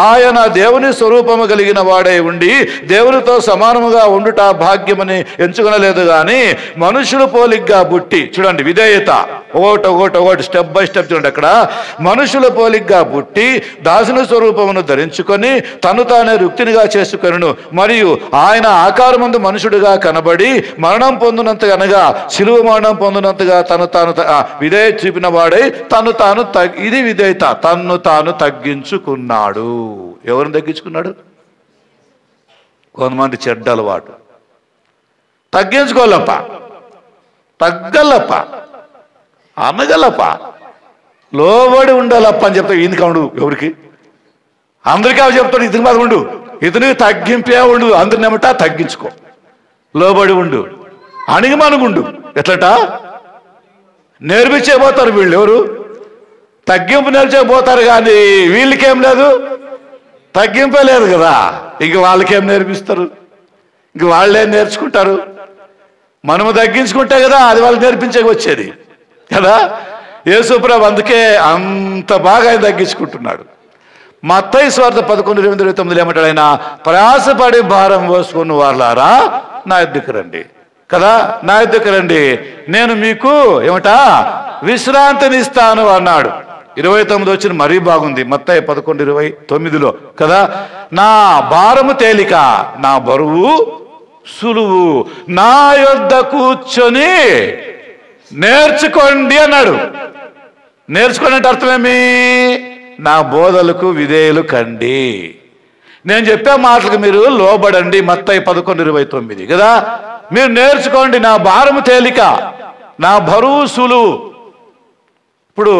ఆయన దేవుని స్వరూపము కలిగిన వాడై ఉండి దేవునితో సమానముగా ఉండుట భాగ్యమని ఎంచుకొనలేదు కానీ మనుషులు పోలిగ్గా పుట్టి, చూడండి విధేయత ఒకటి స్టెప్ బై స్టెప్ చూడండి. అక్కడ మనుషుల పోలిగ్గా పుట్టి దాసుని స్వరూపమును ధరించుకొని తను తానే రుక్తినిగా చేసుకొనును. మరియు ఆయన ఆకారమందు మనుషుడిగా కనబడి మరణం పొందినంతగా, అనగా శిలువ మరణం పొందినంత తను తాను విధేయత చూపిన వాడై ఇది విధేయత, తన్ను తాను తగ్గించుకున్నాడు. ఎవరిని తగ్గించుకున్నాడు? కొంతమంది చెడ్డ అలవాటు. తగ్గించుకోవాలప్ప, తగ్గలప్ప, అనగలప్ప, లోబడి ఉండాలప్ప అని చెప్తా. ఈయనకి ఉండు, ఎవరికి? అందరికీ అవి చెప్తాడు. ఇతని మీద ఉండు, ఇతనికి తగ్గింపే ఉండు, అందరిని ఏమంటా తగ్గించుకో, లోబడి ఉండు, అణిగిమనుగుండు. ఎట్లట? నేర్పించేపోతారు వీళ్ళు. ఎవరు? తగ్గింపు నేర్చేపోతారు, కానీ వీళ్ళకేం లేదు, తగ్గింపే లేదు కదా. ఇంక వాళ్ళకేం నేర్పిస్తారు? ఇంక వాళ్ళేం నేర్చుకుంటారు? మనము తగ్గించుకుంటే కదా అది వాళ్ళు నేర్పించక వచ్చేది కదా. యేసు ప్రభు అందుకే అంత బాగా ఆయన తగ్గించుకుంటున్నాడు. మత్తయి సువార్త 11:29 ఏమంటాడు ఆయన? ప్రయాసపడి భారం మోసుకున్న వాళ్ళారా నా యొద్దకు రండి కదా, నా యొద్దకు రండి, నేను మీకు ఏమట విశ్రాంతినిస్తాను అన్నాడు. 29 వచ్చిన మరీ బాగుంది. మత్తయి 11:29 కదా, నా భారము తేలిక, నా బరువు సులువు, నా యొద్ద కూర్చొని నేర్చుకోండి అన్నాడు. నేర్చుకోండి అంటే అర్థమేమి? నా బోధలకు విధేయులు కండి, నేను చెప్పే మాటలకు మీరు లోబడండి. మత్తయి 11:29 కదా. మీరు నేర్చుకోండి, నా భారము తేలిక, నా బరువు సులువు. ఇప్పుడు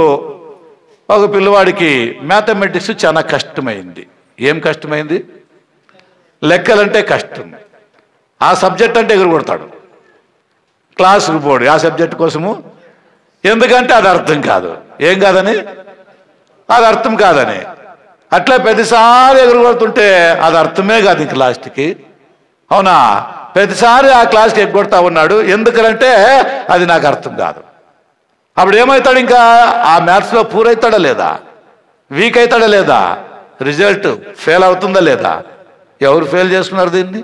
ఒక పిల్లవాడికి మ్యాథమెటిక్స్ చాలా కష్టమైంది. ఏం కష్టమైంది? లెక్కలంటే కష్టం. ఆ సబ్జెక్ట్ అంటే ఎగురుకొడతాడు, క్లాసుకు పోడు ఆ సబ్జెక్ట్ కోసము. ఎందుకంటే అది అర్థం కాదు. ఏం కాదని? అది అర్థం కాదని. అట్లా ప్రతిసారి ఎగురుకొడుతుంటే అది అర్థమే కాదు ఇంక లాస్ట్కి. అవునా? ప్రతిసారి ఆ క్లాస్కి ఎగ్గొడతా ఉన్నాడు. ఎందుకంటే అది నాకు అర్థం కాదు. అప్పుడు ఏమవుతాడు? ఇంకా ఆ మ్యాథ్స్లో పూర్ అవుతాడా లేదా? వీక్ అవుతాడా లేదా? రిజల్ట్ ఫెయిల్ అవుతుందా లేదా? ఎవరు ఫెయిల్ చేస్తున్నారు దీన్ని?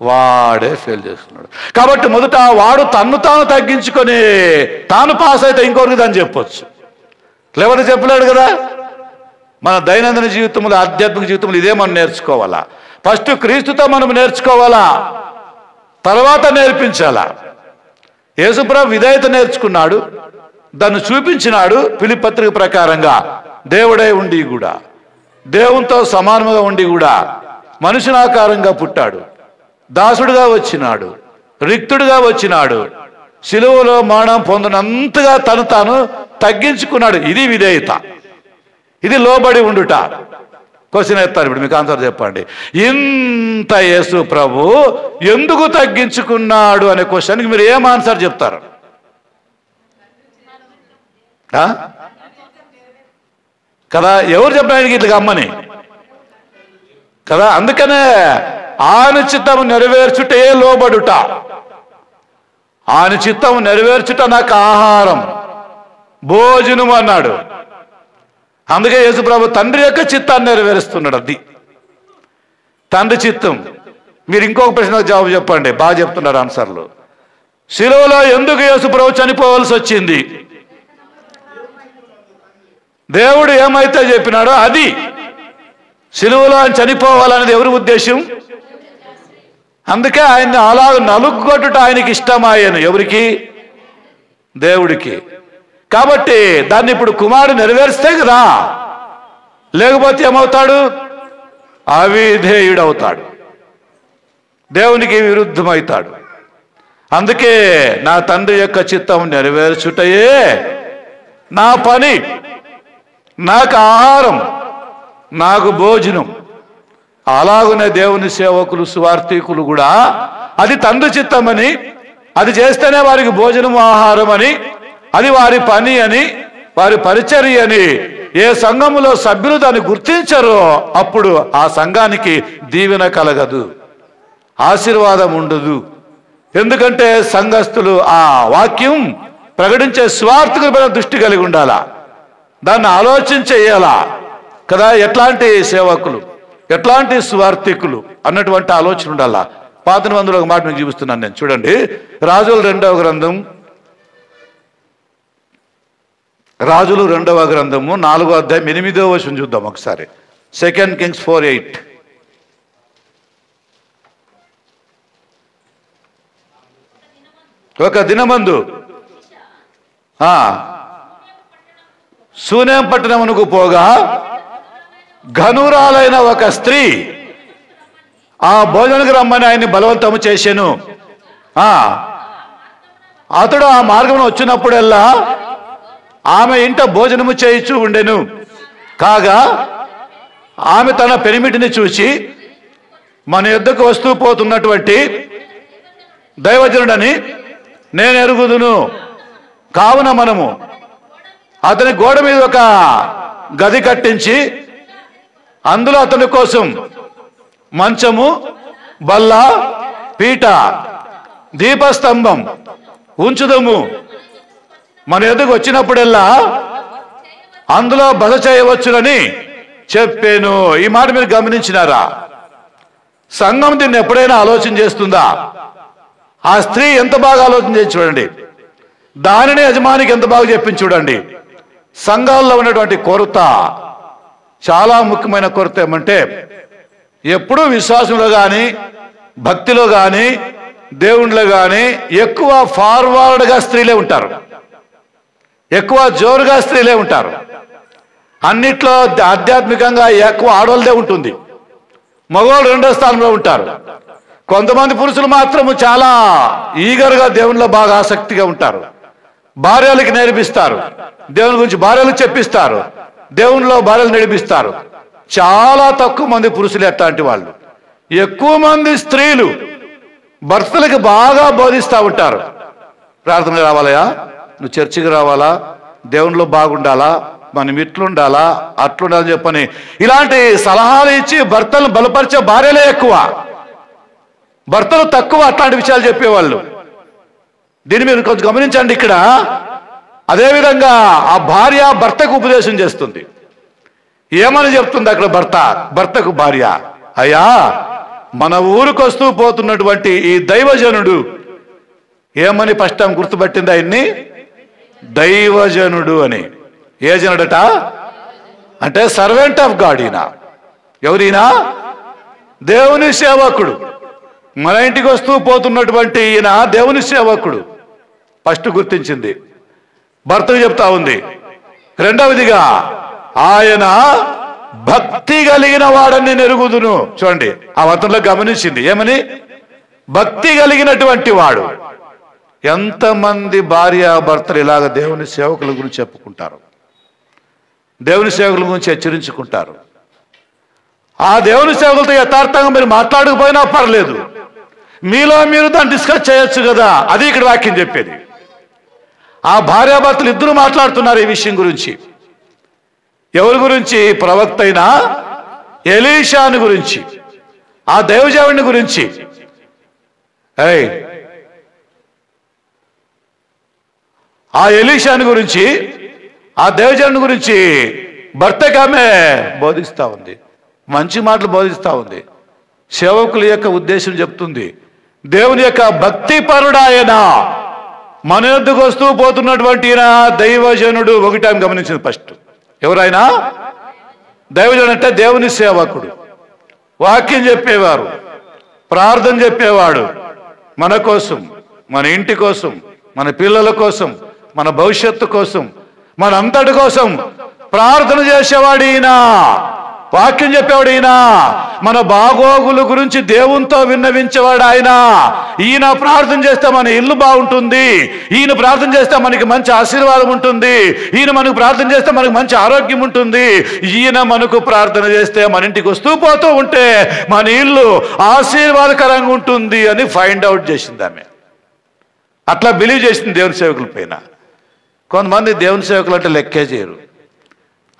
వాడే ఫెయిల్ చేస్తున్నాడు. కాబట్టి మొదట వాడు తన్ను తాను తగ్గించుకొని తాను పాస్ అయితే ఇంకొకరికి దాన్ని చెప్పొచ్చు. లేకపోతే చెప్పలేడు కదా. మన దైనందిన జీవితంలో, ఆధ్యాత్మిక జీవితంలో ఇదే మనం నేర్చుకోవాలా. ఫస్ట్ క్రీస్తుతో మనం నేర్చుకోవాలా, తర్వాత నేర్పించాలా. యేసుప్రభు విధేయత నేర్చుకున్నాడు, దాన్ని చూపించినాడు. ఫిలిప్పీ పత్రిక ప్రకారంగా దేవుడై ఉండి కూడా, దేవునితో సమానముగా ఉండి కూడా మనుషుని ఆకారంగా పుట్టాడు, దాసుడుగా వచ్చినాడు, రిక్తుడుగా వచ్చినాడు, సిలువలో మరణం పొందినంతగా తను తాను తగ్గించుకున్నాడు. ఇది విధేయత, ఇది లోబడి ఉండుట. క్వశ్చన్ ఎత్తారు ఇప్పుడు, మీకు ఆన్సర్ చెప్పండి. ఇంత యేసు ప్రభు ఎందుకు తగ్గించుకున్నాడు అనే క్వశ్చన్కి మీరు ఏం ఆన్సర్ చెప్తారు? కదా, ఎవరు చెప్పడానికి ఇట్లా అమ్మని కదా. అందుకనే ఆయన చిత్తము నెరవేర్చుటే లోబడుట. ఆయన చిత్తము నెరవేర్చుట నాకు ఆహారం, భోజనం అన్నాడు. అందుకే యేసుప్రభు తండ్రి యొక్క చిత్తాన్ని నెరవేరుస్తున్నాడు. అది తండ్రి చిత్తం. మీరు ఇంకొక ప్రశ్నకు జవాబు చెప్పండి. బాగా చెప్తున్నారు ఆన్సర్లు. శిలువలో ఎందుకు యేసుప్రభు చనిపోవలసి వచ్చింది? దేవుడు ఏమైతే చెప్పినాడో అది. శిలువలో ఆయన చనిపోవాలనేది ఎవరి ఉద్దేశం? అందుకే ఆయన్ని అలా నలుగొట్టుట ఆయనకి ఇష్టమాయను. ఎవరికి? దేవుడికి. కాబట్టి దాన్ని ఇప్పుడు కుమారుడు నెరవేర్స్తే కదా, లేకపోతే ఏమవుతాడు? అవిధేయుడు అవుతాడు, దేవునికి విరుద్ధమవుతాడు. అందుకే నా తండ్రి యొక్క చిత్తం నెరవేర్చుటయే నా పని, నాకు ఆహారం, నాకు భోజనం. అలాగనే దేవుని సేవకులు, సువార్థికులు కూడా అది తండ్రి చిత్తమని, అది చేస్తేనే వారికి భోజనం ఆహారం అని, అది వారి పని అని, వారి పరిచర్య అని ఏ సంఘములో సభ్యులు దాన్ని గుర్తించరో అప్పుడు ఆ సంఘానికి దీవెన కలగదు, ఆశీర్వాదం ఉండదు. ఎందుకంటే సంఘస్థులు ఆ వాక్యం ప్రకటించే స్వార్థకుల దృష్టి కలిగి ఉండాలా, దాన్ని ఆలోచించేయాలా కదా. ఎట్లాంటి సేవకులు, ఎట్లాంటి స్వార్థికులు అన్నటువంటి ఆలోచన ఉండాలా. పాత నిబంధనలో ఒక మాట మీకు చూపిస్తున్నాను నేను. చూడండి, రాజుల 2వ గ్రంథం, రాజులు 2వ గ్రంథము 4వ అధ్యాయం 8వ వచనం చూద్దాం ఒకసారి. 2 Kings 4:8. ఒక దినమందు శూనేం పట్టణమునకు పోగా ఘనురాలైన ఒక స్త్రీ ఆ భోజనకు రమ్మని ఆయన్ని బలవంతము చేసెను. అతడు ఆ మార్గమును వచ్చినప్పుడల్లా ఆమె ఇంట భోజనము చేయించు ఉండెను. కాగా ఆమె తన పెనిమిటిని చూసి, మన యొద్దకు వస్తూ పోతున్నటువంటి దైవజనుడని నేను ఎరుగుదును, కావున మనము అతని గోడ మీద ఒక గది కట్టించి అందులో అతని కోసం మంచము, బల్ల, పీట, దీపస్తంభం ఉంచుదము. మన ఎదుగు వచ్చినప్పుడల్లా అందులో బస చేయవచ్చునని చెప్పాను. ఈ మాట మీరు గమనించినారా? సంఘం దీన్ని ఎప్పుడైనా ఆలోచన చేస్తుందా? ఆ స్త్రీ ఎంత బాగా ఆలోచన చేసి చూడండి, దానిని యజమానికి ఎంత బాగా చెప్పించి చూడండి. సంఘాల్లో ఉన్నటువంటి కొరత, చాలా ముఖ్యమైన కొరత ఏమంటే, ఎప్పుడూ విశ్వాసంలో కానీ భక్తిలో కానీ దేవుళ్ళలో కానీ ఎక్కువ ఫార్వర్డ్గా స్త్రీలే ఉంటారు, ఎక్కువ జోరుగా స్త్రీలే ఉంటారు. అన్నిట్లో ఆధ్యాత్మికంగా ఎక్కువ ఆడవాళ్ళదే ఉంటుంది, మగవాళ్ళు రెండో స్థానంలో ఉంటారు. కొంతమంది పురుషులు మాత్రము చాలా ఈగర్గా దేవునిలో బాగా ఆసక్తిగా ఉంటారు, భార్యలకి నేర్పిస్తారు, దేవుని గురించి భార్యలకు చెప్పిస్తారు, దేవునిలో భార్యలు నడిపిస్తారు. చాలా తక్కువ మంది పురుషులు ఎట్లాంటి వాళ్ళు. ఎక్కువ మంది స్త్రీలు భర్తలకి బాగా బోధిస్తూ ఉంటారు. ప్రార్థనకు రావాలయా, నువ్వు చర్చికి రావాలా, దేవునిలో బాగుండాలా, మనం ఇట్లుండాలా అట్లుండాలని చెప్పని ఇలాంటి సలహాలు ఇచ్చి భర్తలను బలపరిచే భార్యలే ఎక్కువ, భర్తలు తక్కువ అట్లాంటి విషయాలు చెప్పేవాళ్ళు. దీన్ని మీరు కొంచెం గమనించండి. ఇక్కడ అదేవిధంగా ఆ భార్య భర్తకు ఉపదేశం చేస్తుంది. ఏమని చెప్తుంది అక్కడ భర్తకు భార్య, అయ్యా మన ఊరికి వస్తూ పోతున్నటువంటి ఈ దైవజనుడు, ఏమని ఫస్ట్ టైం గుర్తుపట్టింది ఆయన్ని, దైవజనుడు అని. ఏ జనుడట అంటే సర్వెంట్ ఆఫ్ గాడ్. ఈయన ఎవరైనా దేవుని సేవకుడు. మన ఇంటికి వస్తూ పోతున్నటువంటి ఈయన దేవుని సేవకుడు ఫస్ట్ గుర్తించింది, భర్తకు చెప్తా ఉంది. రెండవదిగా ఆయన భక్తి కలిగిన వాడని నెరుగుదును. చూడండి, ఆ వచనంలో గమనించింది ఏమని, భక్తి కలిగినటువంటి వాడు. ఎంతమంది భార్య భర్తలు ఇలాగ దేవుని సేవకుల గురించి చెప్పుకుంటారు, దేవుని సేవకుల గురించి హెచ్చరించుకుంటారు. ఆ దేవుని సేవకులతో యథార్థంగా మీరు మాట్లాడకపోయినా పర్లేదు, మీలో మీరు దాన్ని డిస్కస్ చేయొచ్చు కదా. అది ఇక్కడ వాక్యం చెప్పేది. ఆ భార్యాభర్తలు ఇద్దరు మాట్లాడుతున్నారు ఈ విషయం గురించి. ఎవరి గురించి? ప్రవక్త అయిన ఎలీషాని గురించి, ఆ దైవజనుని గురించి. ఆ ఎలీషాని గురించి, ఆ దైవజనుని గురించి భర్తకి ఆమె బోధిస్తూ ఉంది, మంచి మాటలు బోధిస్తూ ఉంది. సేవకుల యొక్క ఉద్దేశం చెప్తుంది. దేవుని యొక్క భక్తిపరుడాయన మన యొద్దకు వస్తూ పోతున్నటువంటి దైవజనుడు. ఒకటి ఆమె గమనించింది ఫస్ట్. ఎవరైనా దైవజనుడు అంటే దేవుని సేవకుడు, వాక్యం చెప్పేవారు, ప్రార్థన చెప్పేవాడు, మన కోసం, మన ఇంటి కోసం, మన పిల్లల కోసం, మన భవిష్యత్తు కోసం, మన అంతటి కోసం ప్రార్థన చేసేవాడు ఈయన, వాక్యం చెప్పేవాడు ఈయన, మన బాగోగుల గురించి దేవునితో విన్నవించేవాడు ఆయన. ఈయన ప్రార్థన చేస్తే మన ఇల్లు బాగుంటుంది, ఈయన ప్రార్థన చేస్తే మనకి మంచి ఆశీర్వాదం ఉంటుంది, ఈయన మనకు ప్రార్థన చేస్తే మనకు మంచి ఆరోగ్యం ఉంటుంది, ఈయన మనకు ప్రార్థన చేస్తే మన ఇంటికి వస్తూ పోతూ ఉంటే మన ఇల్లు ఆశీర్వాదకరంగా ఉంటుంది అని ఫైండ్ అవుట్ చేసింది ఆమె. అట్లా బిలీవ్ చేసింది దేవుని సేవకుల పైన. కొంతమంది దేవుని సేవకులు అంటే లెక్కే చేయరు,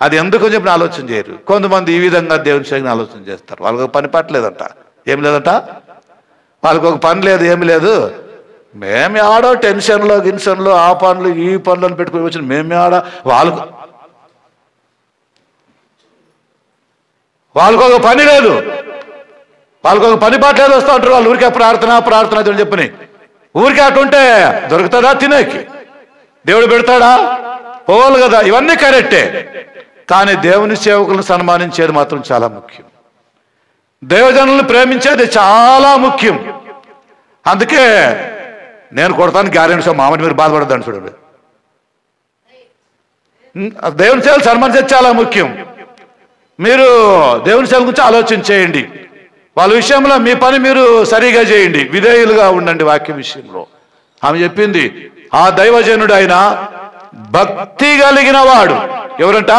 అది ఎందుకు చెప్పిన ఆలోచన చేయరు. కొంతమంది ఈ విధంగా దేవుని సేవకుని ఆలోచన చేస్తారు. వాళ్ళకి ఒక పని పట్టలేదంట, ఏమి లేదంట, వాళ్ళకి ఒక పని లేదు, ఏమి లేదు. మేమే ఆడో టెన్షన్లో గిన్షన్లో ఆ పనులు ఈ పనులను పెట్టుకుని వచ్చిన మేమే ఆడ. వాళ్ళకు ఒక పని లేదు, వాళ్ళకు ఒక పని పట్టలేదు. వస్తూ ఉంటారు వాళ్ళు ఊరికే ప్రార్థన ప్రార్థన అని చెప్పని. ఊరికే అటుంటే దొరుకుతుందా తినేకి? దేవుడు పెడతాడా? పోవాలి కదా. ఇవన్నీ కరెక్టే, కానీ దేవుని సేవకులను సన్మానించేది మాత్రం చాలా ముఖ్యం. దైవజనులను ప్రేమించేది చాలా ముఖ్యం. అందుకే నేను కొడతాను గ్యారెంటీ, మామని మీరు బాధపడద్దని చూడండి. దేవుని సేవలు సన్మానించేది చాలా ముఖ్యం. మీరు దేవుని సేవల గురించి ఆలోచన చేయండి, వాళ్ళ విషయంలో మీ పని మీరు సరిగా చేయండి, విధేయులుగా ఉండండి వాక్య విషయంలో. ఆమె చెప్పింది ఆ దైవజనుడు ఆయన భక్తి కలిగిన వాడు. ఎవరంట?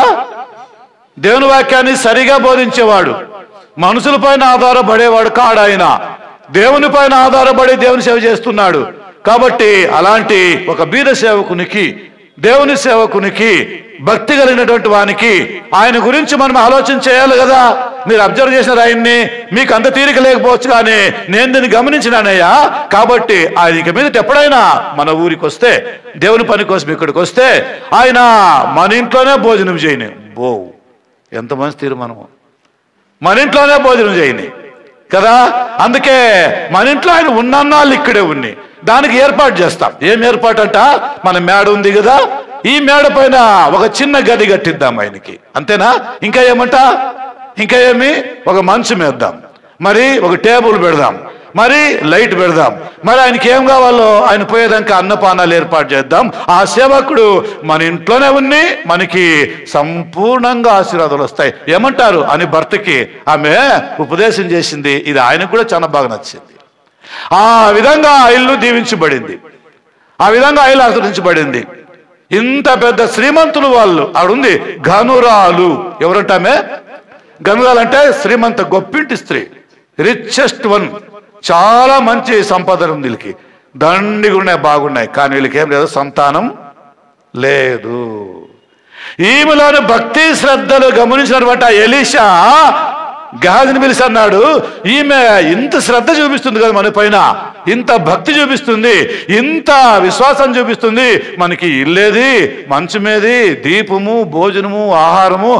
దేవుని వాక్యాన్ని సరిగా బోధించేవాడు, మనుషుల పైన ఆధారపడేవాడు కాడు. ఆయన దేవుని పైన ఆధారపడి దేవుని సేవ చేస్తున్నాడు. కాబట్టి అలాంటి ఒక బీద సేవకునికి, దేవుని సేవకునికి, భక్తి కలిగినటువంటి వానికి ఆయన గురించి మనం ఆలోచన చేయాలి కదా. మీరు అబ్జర్వ్ చేసినారు ఆయన్ని, మీకు అంత తీరిక లేకపోవచ్చు, కానీ నేను దీన్ని గమనించినానయ్యా. కాబట్టి ఆయన ఇక మీద ఎప్పుడైనా మన ఊరికి వస్తే, దేవుని పని కోసం ఇక్కడికి వస్తే, ఆయన మన ఇంట్లోనే భోజనం చేయని. ఎంత మంచి తీర్మానము, మన ఇంట్లోనే భోజనం చేయని కదా. అందుకే మన ఇంట్లో ఆయన ఉన్నన్నాళ్ళు ఇక్కడే ఉన్ని, దానికి ఏర్పాటు చేస్తాం. ఏం ఏర్పాటు అంట? మన మేడ ఉంది కదా, ఈ మేడ పైన ఒక చిన్న గది కట్టిద్దాం ఆయనకి, అంతేనా? ఇంకా ఏమంట? ఇంకా ఏమి? ఒక మంచం వేద్దాం, మరి ఒక టేబుల్ పెడదాం, మరి లైట్ పెడదాం, మరి ఆయనకి ఏం కావాలో ఆయన పోయేదాకా అన్నపానాలు ఏర్పాటు చేద్దాం. ఆ సేవకుడు మన ఇంట్లోనే ఉన్ని మనకి సంపూర్ణంగా ఆశీర్వాదాలు వస్తాయి. ఏమంటారు అని భర్తకి ఆమె ఉపదేశం చేసింది. ఇది ఆయనకు కూడా చాలా బాగా నచ్చింది. ఆ విధంగా ఆ ఇల్లు దీవించబడింది, ఆ విధంగా ఇల్లు ఆశ్రయించబడింది. ఇంత పెద్ద శ్రీమంతులు వాళ్ళు. ఆడుంది గనురాలు. ఎవరంటామే? గనురాలు అంటే శ్రీమంత, గొప్పింటి స్త్రీ, రిచెస్ట్ వన్. చాలా మంచి సంపదలు ఉంది వీళ్ళకి, దండిగా ఉన్నాయి, బాగున్నాయి. కానీ వీళ్ళకి ఏం లేదు, సంతానం లేదు. ఈమెలోని భక్తి శ్రద్ధలు గమనించినటువంటి ఎలీషా గేహజీని పిలిచి అన్నాడు, ఈమె ఇంత శ్రద్ధ చూపిస్తుంది కదా మన పైన, ఇంత భక్తి చూపిస్తుంది, ఇంత విశ్వాసం చూపిస్తుంది, మనకి ఇల్లేది, మంచమేది, దీపము, భోజనము, ఆహారము,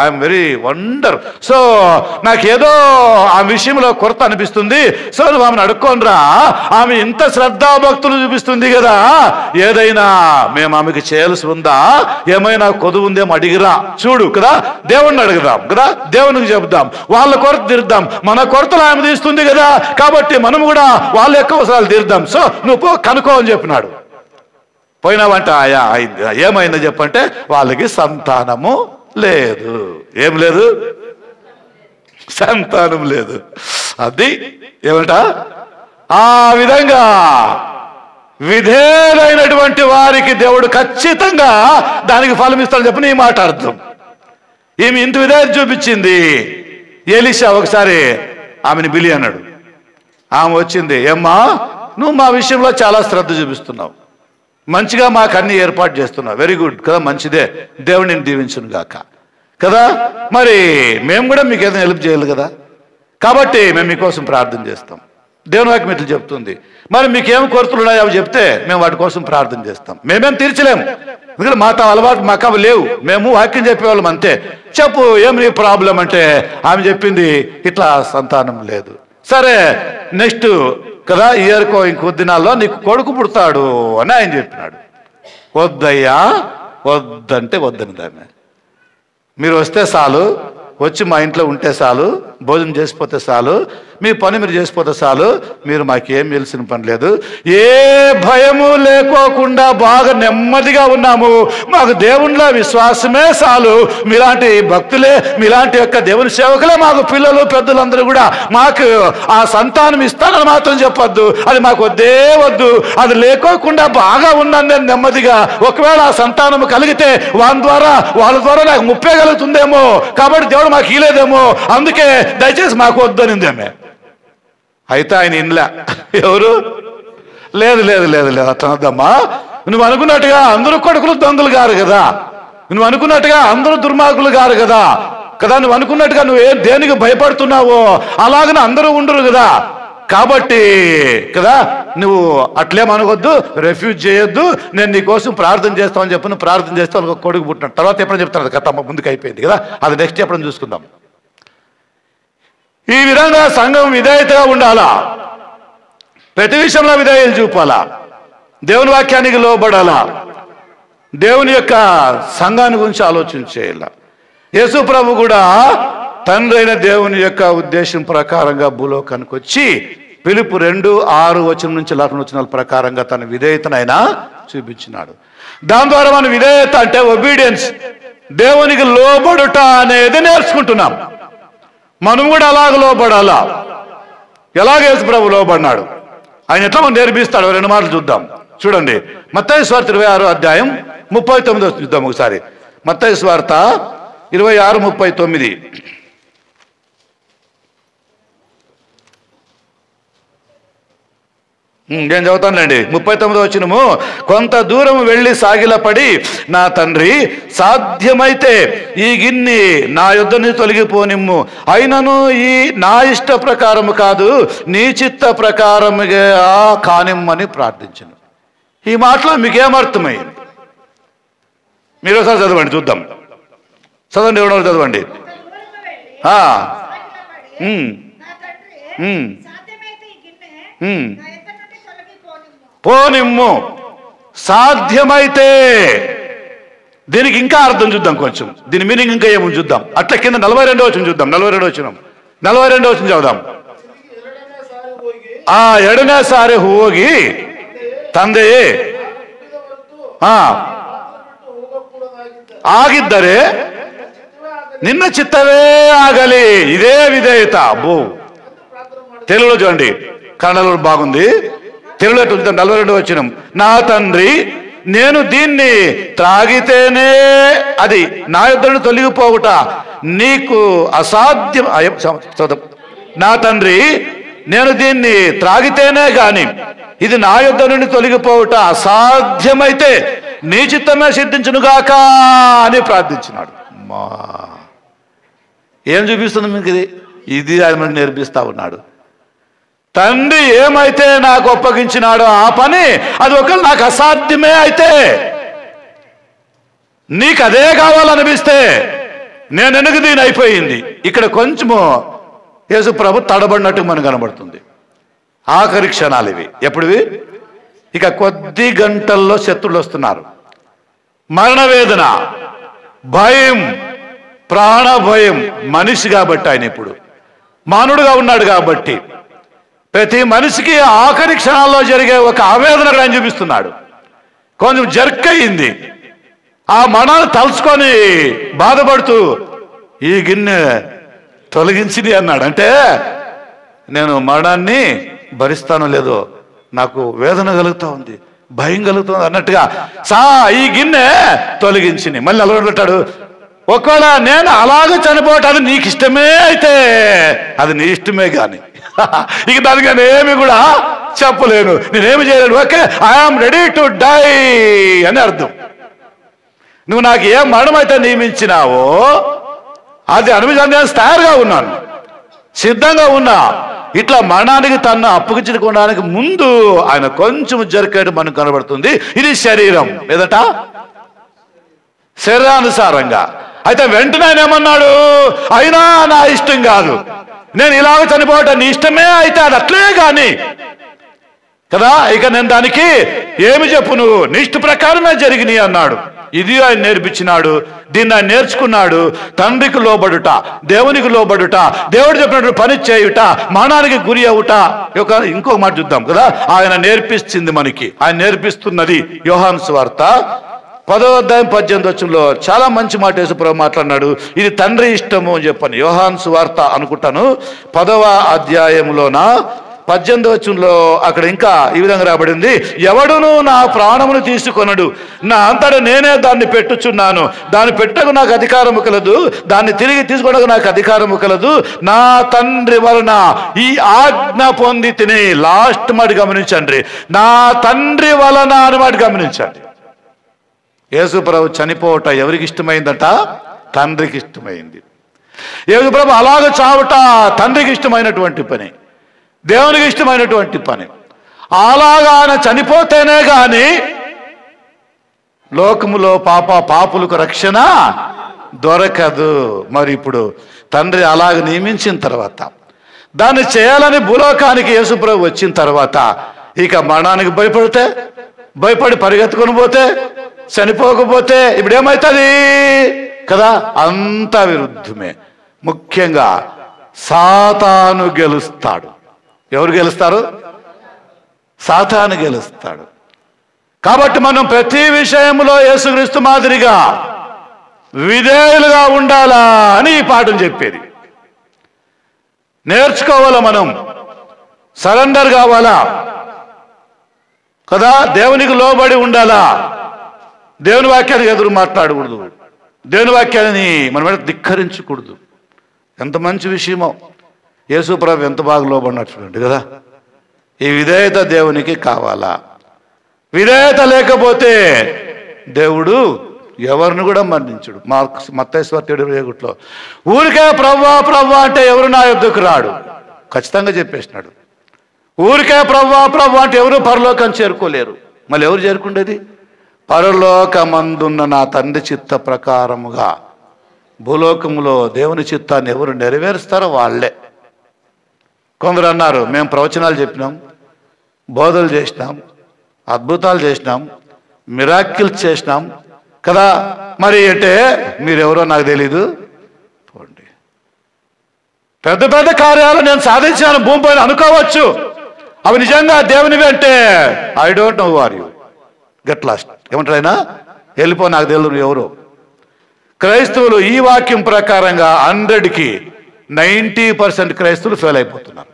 ఐఎమ్ వెరీ వండర్. సో నాకేదో ఆ విషయంలో కొరత అనిపిస్తుంది. సో నువ్వు ఆమెను అడుక్కోనరా, ఆమె ఇంత శ్రద్ధాభక్తులు చూపిస్తుంది కదా, ఏదైనా మేము ఆమెకి చేయాల్సి ఉందా, ఏమైనా కొదువు ఉందేమో అడిగిరా, చూడు కదా, దేవుణ్ణి అడుగుదాం కదా, దేవునికి చెబుదాం, వాళ్ళ కొరత తీరుద్దాం. మన కొరతలు ఆమె తీస్తుంది కదా, కాబట్టి మనం కూడా వాళ్ళ యొక్క అవసరాలు తీరుద్దాం. సో నువ్వు పో, కనుక్కో అని చెప్పినాడు. పోయినావంట, ఆయా అయింది. ఏమైందో చెప్పంటే వాళ్ళకి సంతానము లేదు. ఏం లేదు? సంతానం లేదు. అది ఏమంట? ఆ విధంగా విధేయులైనటువంటి వారికి దేవుడు ఖచ్చితంగా దానికి ఫలం ఇస్తాడని చెప్పి నీ మాట అర్థం. ఈమె ఇంత విధేయత చూపించింది. ఎలీషా ఒకసారి ఆమెను పిలి అన్నాడు. ఆమె వచ్చింది. ఏమ్మా, నువ్వు మా విషయంలో చాలా శ్రద్ధ చూపిస్తున్నావు, మంచిగా మాకు అన్ని ఏర్పాటు చేస్తున్నావు, వెరీ గుడ్ కదా, మంచిదే, దేవుడు నేను దీవించును గాక కదా, మరి మేము కూడా మీకు ఏదైనా హెల్ప్ చేయాలి కదా, కాబట్టి మేము మీకోసం ప్రార్థన చేస్తాం. దేవుని వాక్యం ఇట్లా చెప్తుంది. మరి మీకేం కొరతలు ఉన్నాయో అవి చెప్తే మేము వాటి కోసం ప్రార్థన చేస్తాం. మేమేం తీర్చలేము, ఎందుకంటే మాతో అలవాటు మాకు అవి లేవు, మేము వాక్యం చెప్పేవాళ్ళం అంతే. చెప్పు, ఏం నీ ప్రాబ్లం అంటే ఆమె చెప్పింది, ఇట్లా సంతానం లేదు. సరే, నెక్స్ట్ కదా ఇయర్కో ఇంకొద్ది దినాల్లో నీకు కొడుకు పుడతాడు అని ఆయన చెప్పినాడు. వద్దయ్యా, వద్దంటే వద్దనిది ఆమె. మీరు వస్తే చాలు, వచ్చి మా ఇంట్లో ఉంటే చాలు, భోజనం చేసిపోతే చాలు, మీ పని మీరు చేసిపోతే చాలు, మీరు మాకేం తెలిసిన పని లేదు, ఏ భయము లేకోకుండా బాగా నెమ్మదిగా ఉన్నాము, మాకు దేవునిలో విశ్వాసమే చాలు, మీలాంటి భక్తులే, మీలాంటి యొక్క దేవుని సేవకులే మాకు పిల్లలు పెద్దలందరూ కూడా, మాకు ఆ సంతానం ఇస్తానని మాత్రం చెప్పొద్దు, అది మాకు వద్దే వద్దు, అది లేకోకుండా బాగా ఉన్నాను నేను నెమ్మదిగా, ఒకవేళ ఆ సంతానం కలిగితే వాళ్ళ ద్వారా నాకు ముప్పే కలుగుతుందేమో, కాబట్టి దేవుడు మాకు ఇలేదేమో, అందుకే దయచేసి మాకు వద్దనింది ఆమె. అయితే ఆయన ఇన్లా. ఎవరు? లేదు లేదు లేదు లేదు అతనద్దమ్మా, నువ్వు అనుకున్నట్టుగా అందరూ కొడుకులు దొంగలు గారు కదా, నువ్వు అనుకున్నట్టుగా అందరూ దుర్మార్గులు గారు కదా, నువ్వు అనుకున్నట్టుగా నువ్వు దేనికి భయపడుతున్నావో అలాగనే అందరూ ఉండరు కదా, కాబట్టి కదా నువ్వు అట్లేమనవద్దు, రెఫ్యూజ్ చేయొద్దు, నేను నీ కోసం ప్రార్థన చేస్తామని చెప్పి నువ్వు ప్రార్థన చేస్తావు. కొడుకు పుట్టిన తర్వాత ఎప్పుడైనా చెప్తాను కథ ముందుకు అయిపోయింది కదా, అది నెక్స్ట్ ఎప్పుడైనా చూసుకుందాం. ఈ విధంగా సంఘం విధేయతగా ఉండాలా, ప్రతి విషయంలో విధేయత చూపాలా, దేవుని వాక్యానికి లోబడాలా, దేవుని యొక్క సంఘాన్ని గురించి ఆలోచన చేయాల. యేసు ప్రభు కూడా తండ్రి అయిన దేవుని యొక్క ఉద్దేశం ప్రకారంగా భూలోకానికి వచ్చి ఫిలిప్పు 2:6 నుంచి 11 ప్రకారంగా తన విధేయతను ఆయన చూపించినాడు. దాని ద్వారా మన విధేయత అంటే ఒబీడియన్స్, దేవునికి లోబడుట అనేది నేర్చుకుంటున్నాం. మనం కూడా అలాగ లోబడాలా. ఎలాగ యేసు ప్రభు లోబడినాడు, ఆయన ఎట్లా మనం నేర్పిస్తాడు, 2 మాటలు చూద్దాం. చూడండి, మత్తయి సువార్త 26:39 చూద్దాం ఒకసారి. మత్తయి సువార్త 26:39. నేను చదువుతానులేండి. 39వ వచనము. కొంత దూరం వెళ్ళి సాగిలపడి, నా తండ్రి, సాధ్యమైతే ఈ గిన్నె నా యొద్ద నుంచి తొలగిపోనిమ్ము, అయినను ఈ నా ఇష్ట ప్రకారము కాదు, నీ చిత్త ప్రకారముగా కానిమ్మని ప్రార్థించను. ఈ మాటలో మీకేమర్థమైంది? మీరు ఒకసారి చదవండి చూద్దాం. చదవండి, ఎవడో చదవండి. పోనిమ్ము, సాధ్యమైతే. దీనికి ఇంకా అర్థం చూద్దాం, కొంచెం దీని మీనింగ్ ఇంకా ఏముంది చూద్దాం. అట్లా కింద 42వ వచనం చూద్దాం. 42వ వచనం చదువుదాం. ಆ ಎರಡನೇ ಸಾರಿ ಹೋಗಿ ತಂದೆಯೇ ಆಗಿದ್ದರೆ నిన్న చిత్తమే ఆగలి. ఇదే విధేయత. తెలుగులో చూడండి, కన్నడలో బాగుంది. తెలుగులో 42వ వచనం, నా తండ్రి నేను దీన్ని త్రాగితేనే అది నా యొద్ద నుండి తొలగిపోవుట నీకు అసాధ్యం. నా తండ్రి నేను దీన్ని త్రాగితేనే గాని ఇది నా యొద్ద నుండి తొలగిపోవుట అసాధ్యమైతే నీ చిత్తమే సిద్ధించునుగాక అని ప్రార్థించినాడు. ఏం చూపిస్తుంది మీకు? ఇది ఆయన మనకు నేర్పిస్తా ఉన్నాడు. తండ్రి ఏమైతే నాకు అప్పగించినాడో ఆ పని అది ఒకవేళ నాకు అసాధ్యమే అయితే, నీకు అదే కావాలనిపిస్తే నేను ఎందుకు దీని అయిపోయింది. ఇక్కడ కొంచెము యేసు ప్రభు తడబడినట్టు మనకు కనబడుతుంది. ఆఖరి క్షణాలు ఇవి. ఎప్పుడువి? ఇక కొద్ది గంటల్లో శత్రువులు వస్తున్నారు. మరణవేదన, భయం, ప్రాణ భయం. మనిషి కాబట్టి ఆయన ఇప్పుడు మానవుడుగా ఉన్నాడు కాబట్టి ప్రతి మనిషికి ఆఖరి క్షణాల్లో జరిగే ఒక ఆవేదన ఆయన చూపిస్తున్నాడు. కొంచెం జర్క్ అయింది. ఆ మరణాన్ని తలుచుకొని బాధపడుతూ ఈ గిన్నె తొలగించింది అన్నాడు. అంటే నేను మరణాన్ని భరిస్తానో లేదో నాకు వేదన కలుగుతూ ఉంది, భయం కలుగుతుంది అన్నట్టుగా ఈ గిన్నె తొలగించింది. మళ్ళీ అలవాటు, ఒకవేళ నేను అలాగే చనిపోవటానికి నీకు ఇష్టమే అయితే అది నీ ఇష్టమే కానీ ఇక దానికి నేనేమి కూడా చెప్పలేను, నేనేమి చేయలేను. Okay, I am ready to die అని అర్థం. నువ్వు నాకు ఏ మరణం అయితే నియమించినావో అది అనుభవించడానికి తయారుగా ఉన్నాను, సిద్ధంగా ఉన్నా. ఇట్లా మరణానికి తను అప్పగించుకోవడానికి ముందు ఆయన కొంచెం జరికేటు మనకు కనబడుతుంది. ఇది శరీరం ఏదట, శరీరానుసారంగా. అయితే వెంటనే ఆయన ఏమన్నాడు, అయినా నా ఇష్టం కాదు, నేను ఇలాగ చనిపోవటం నీ ఇష్టమే అయితే అది అట్లే కానీ కదా, ఇక నేను దానికి ఏమి చెప్పు, నువ్వు నీ ఇష్ట ప్రకారమే జరిగినాయి అన్నాడు. ఇది ఆయన నేర్పించినాడు. దీన్ని ఆయన నేర్చుకున్నాడు. తండ్రికి లోబడుట, దేవునికి లోబడుట, దేవుడు చెప్పినట్టు పని చేయుట, మరణానికి గురి అవుట. ఇంకొక మాట చూద్దాం కదా, ఆయన నేర్పిస్తుంది మనకి, ఆయన నేర్పిస్తున్నది. యోహాను సువార్త 10వ అధ్యాయం 18వ వచనంలో చాలా మంచి మాట యేసుప్రభు మాట్లాడినాడు. ఇది తండ్రి ఇష్టము అని చెప్పాను. యోహాను సువార్త అనుకుంటాను 10వ అధ్యాయంలోన 18వ వచనంలో అక్కడ ఇంకా ఈ విధంగా రాబడింది, ఎవడును నా ప్రాణమును తీసుకొనడు, నా అంతటా నేనే దాన్ని పెట్టుచున్నాను, దాన్ని పెట్టకు నాకు అధికారము కలదు, దాన్ని తిరిగి తీసుకోవడానికి నాకు అధికారము కలదు, నా తండ్రి వలన ఈ ఆజ్ఞ పొంది తిని. లాస్ట్ మాట గమనించండి, నా తండ్రి వలన అని మాట గమనించండి. యేసుప్రభు చనిపోవట ఎవరికి ఇష్టమైందట? తండ్రికి ఇష్టమైంది. యేసుప్రభు అలాగ చావట తండ్రికి ఇష్టమైనటువంటి పని, దేవునికి ఇష్టమైనటువంటి పని. అలాగా ఆయన చనిపోతేనే గాని లోకములో పాపులకు రక్షణ దొరకదు. మరి ఇప్పుడు తండ్రి అలాగ నియమించిన తర్వాత, దాన్ని చేయాలని భూలోకానికి యేసుప్రభు వచ్చిన తర్వాత, ఇక మరణానికి భయపడి పరిగెత్తుకొని పోతే, చనిపోకపోతే ఇప్పుడు ఏమవుతుంది కదా, అంతా విరుద్ధమే. ముఖ్యంగా సాతాను గెలుస్తాడు. ఎవరు గెలుస్తారు? సాతాను గెలుస్తాడు. కాబట్టి మనం ప్రతి విషయంలో యేసుక్రీస్తు మాదిరిగా విధేయులుగా ఉండాలా అని ఈ పాఠం చెప్పేది. నేర్చుకోవాలా, మనం సరెండర్ కావాలా కదా, దేవునికి లోబడి ఉండాలా, దేవుని వాక్యానికి ఎదురు మాట్లాడకూడదు, దేవుని వాక్యాన్ని మనం ధిక్కరించకూడదు. ఎంత మంచి విషయమో. యేసుప్రభు ఎంత బాగా లోబడినట్టు చూడండి కదా. ఈ విధేయత దేవునికి కావాలా. విధేయత లేకపోతే దేవుడు ఎవరిని కూడా మరణించుడు. మత్తయి సువార్త 7:21 ఊరికే ప్రభువా ప్రభువా అంటే ఎవరు నా యొద్దకు రాడు, ఖచ్చితంగా చెప్పేసినాడు. ఊరికే ప్రభువా ప్రభువా అంటే ఎవరు పరలోకం చేరుకోలేరు. మళ్ళీ ఎవరు చేరుకుండేది? పరలోకమందున్న నా తండ్రి చిత్త ప్రకారముగా భూలోకములో దేవుని చిత్తాన్ని ఎవరు నెరవేరుస్తారో వాళ్ళే. కొందరు అన్నారు, మేము ప్రవచనాలు చెప్పినాం, బోధలు చేసినాం, అద్భుతాలు చేసినాం, మిరాకిల్ చేసినాం కదా, మరి అంటే మీరెవరో నాకు తెలీదు పోండి. పెద్ద పెద్ద కార్యాలు నేను సాధించాను భూమిపైన అనుకోవచ్చు, అవి నిజంగా దేవునివి అంటే I don't know who are you, get lost. ఏమంటారు ఆయన? వెళ్ళిపో, నాకు తెలియదు నువ్వు ఎవరు. క్రైస్తవులు ఈ వాక్యం ప్రకారంగా 100కి 90% క్రైస్తవులు ఫెయిల్ అయిపోతున్నారు.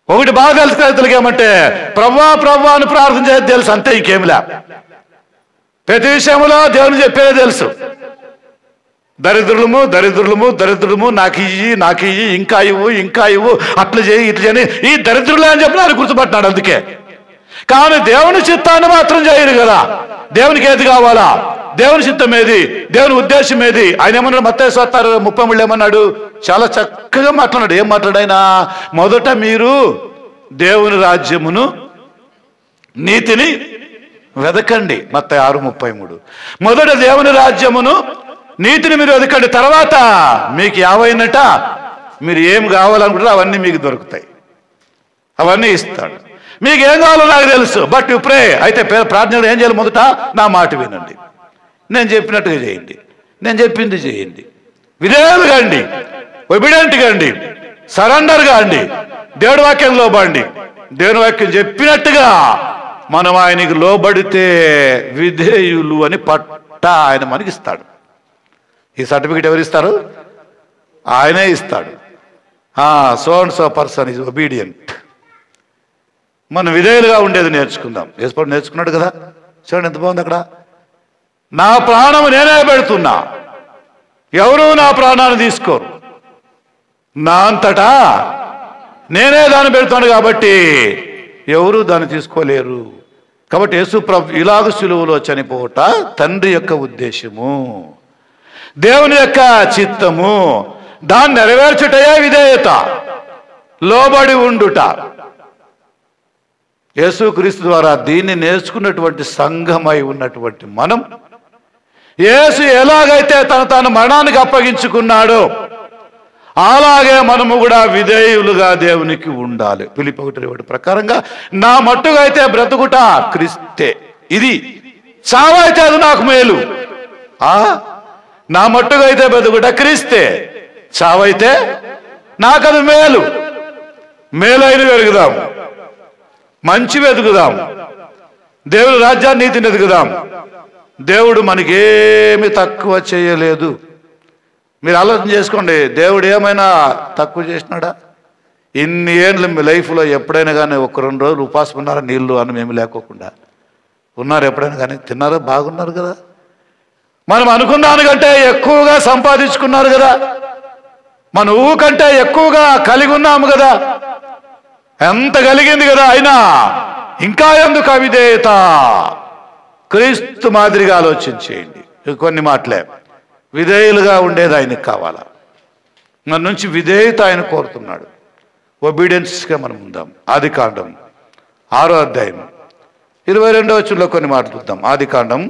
ఒకటి బాగా తెలుసు క్రైస్తవులకి, ఏమంటే ప్రభువా ప్రభువా అని ప్రార్థన చేసి తెలుసు, అంతే, ఇంకేమిలే. ప్రతి విషయంలో దేవుని చెప్పేదే తెలుసు. దరిద్రులము దరిద్రులము దరిద్రులము, నాకు ఇయ్యి ఇంకా ఇవ్వు అట్లా చేయి ఇట్లా చేయని, ఈ దరిద్రులే అని చెప్పి ఆయన గుర్తుపట్టినాడు. అందుకే. కానీ దేవుని చిత్తాన్ని మాత్రం చేయరు కదా. దేవునికి ఏది కావాలా? దేవుని చిత్తం ఏది? దేవుని ఉద్దేశం ఏది? ఆయన ఏమన్నాడు? మత్తయి 6:33 ఏమన్నాడు? చాలా చక్కగా మాట్లాడాడు. ఏం మాట్లాడాయన? మొదట మీరు దేవుని రాజ్యమును నీతిని వెదకండి. మత్తయి 6:33. మొదట దేవుని రాజ్యమును నీతిని మీరు వెదకండి, తర్వాత మీకు యావైనట మీరు ఏం కావాలనుకుంటారో అవన్నీ మీకు దొరుకుతాయి, అవన్నీ ఇస్తాడు. మీకు ఏం కావాలో నాకు తెలుసు, బట్ యు ప్రే. అయితే ప్రార్థనలు ఏం చేయాలి? మొదట నా మాట వినండి, నేను చెప్పినట్టుగా చేయండి, నేను చెప్పింది చేయండి, విధేయులుగా అండి, ఒబిడెంట్గా అండి, సరెండర్గా అండి, దేవుడి వాక్యం లోబడండి. దేవుని వాక్యం చెప్పినట్టుగా మనం ఆయనకి లోబడితే విధేయులు అని పట్టా ఆయన మనకి ఇస్తాడు. ఈ సర్టిఫికెట్ ఎవరు ఇస్తారు? ఆయనే ఇస్తాడు. So and so person is obedient. మనం విధేయులుగా ఉండేది నేర్చుకుందాం. యేసుప్రభు నేర్చుకున్నాడు కదా. చూడండి ఎంత బాగుంది అక్కడ. నా ప్రాణం నేనే పెడుతున్నా, ఎవరు నా ప్రాణాన్ని తీసుకోరు, నా అంతటా నేనే దాన్ని పెడుతున్నాను కాబట్టి ఎవరు దాన్ని తీసుకోలేరు. కాబట్టి యేసుప్రభు ఇలాగ సిలువలో చనిపోవట తండ్రి యొక్క ఉద్దేశము, దేవుని యొక్క చిత్తము, దాన్ని నెరవేర్చుటయే విధేయత, లోబడి ఉండుట. యేసుక్రీస్తు ద్వారా దీన్ని నేర్చుకున్నటువంటి సంఘమై ఉన్నటువంటి మనం, యేసు ఎలాగైతే తాను మరణానికి అప్పగించుకున్నాడో అలాగే మనము కూడా విధేయులుగా దేవునికి ఉండాలి. ఫిలిప్పీ 1:1 ప్రకారంగా నా మట్టుగా అయితే బ్రతుకుట క్రీస్తే, ఇది చావైతే అది నాకు మేలు. నా మట్టుగా అయితే బ్రతుకుట క్రీస్తే, చావైతే నాకు అది మేలు. మేలైన వెతుకుదాం, మంచి వెతుకుదాం, దేవుడి రాజ్యాన్ని నీతిని వెతుకుదాం. దేవుడు మనకేమి తక్కువ చేయలేదు. మీరు ఆలోచన చేసుకోండి, దేవుడు ఏమైనా తక్కువ చేసినాడా? ఇన్ని ఏళ్ళు మీ లైఫ్లో ఎప్పుడైనా కానీ 1-2 రోజులు ఉపాసం ఉన్నారా? నీళ్ళు అన్నం ఏమి లేకోకుండా ఉన్నారు ఎప్పుడైనా కానీ? తిన్నారా? బాగున్నారు కదా. మనం అనుకున్న దానికంటే ఎక్కువగా సంపాదించుకున్నారు కదా, మన ఊహ కంటే ఎక్కువగా కలిగి ఉన్నాము కదా, ఎంత కలిగింది కదా. అయినా ఇంకా ఎందుకు అవిధేయత? క్రీస్తు మాదిరిగా ఆలోచించేయండి. కొన్ని మాటలే, విధేయులుగా ఉండేది ఆయనకు కావాలా. మన నుంచి విధేయత ఆయన కోరుతున్నాడు. ఒబీడియన్స్గా మనం ఉందాం. ఆదికాండం 6:22 కొన్ని మాటలు చూద్దాం. ఆదికాండం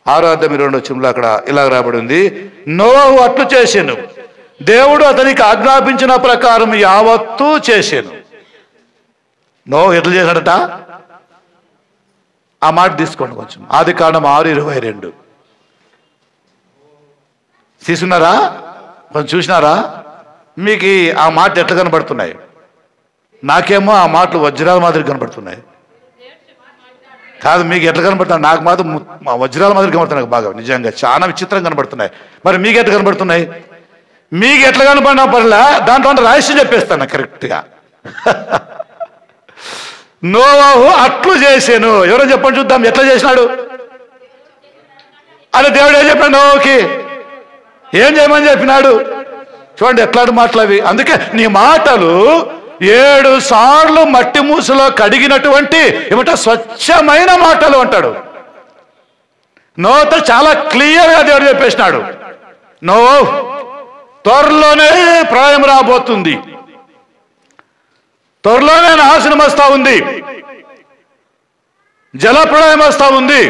6:22 అక్కడ ఇలా రాబడి ఉంది, నోవహు అట్లు చేసెను, దేవుడు అతనికి ఆజ్ఞాపించిన ప్రకారం యావత్తూ చేసెను. నోవహు ఎట్లా చేశాడట? ఆ మాట తీసుకోండి కొంచెం. ఆదికాండం 6:22 తీసుకున్నారా? కొంచెం చూసినారా? మీకు ఆ మాట ఎట్లా కనబడుతున్నాయి? నాకేమో ఆ మాటలు వజ్రాల మాదిరి కనబడుతున్నాయి. కాదు, మీకు ఎట్లా కనబడుతున్నాయి? నాకు మాత్రం వజ్రాల మాదిరి కనబడుతున్నాయి. బాగా నిజంగా చాలా విచిత్రంగా కనబడుతున్నాయి. మరి మీకు ఎట్లా కనబడుతున్నాయి? మీకు ఎట్లా కనబడినా పర్లే, దాంట్లో రహస్యం చెప్పేస్తాను కరెక్ట్గా. నోవహు అట్లు చేసాను. ఎవరో చెప్పండి చూద్దాం, ఎట్లా చేసినాడు? అదే దేవుడు ఏం చెప్పాడు నోవహుకి? ఏం చేయమని చెప్పినాడు? చూడండి ఎట్లాంటి మాటలు అవి. అందుకే నీ మాటలు 7 సార్లు మట్టి మూసలో కడిగినటువంటి ఏమంటే స్వచ్ఛమైన మాటలు అంటాడు. నోతో చాలా క్లియర్గా దేవుడు చెప్పేసినాడు, నోవహు త్వరలోనే ప్రళయం రాబోతుంది, త్వరలోనే నాశనం వస్తా ఉంది, జలప్రళయం వస్తా ఉంది.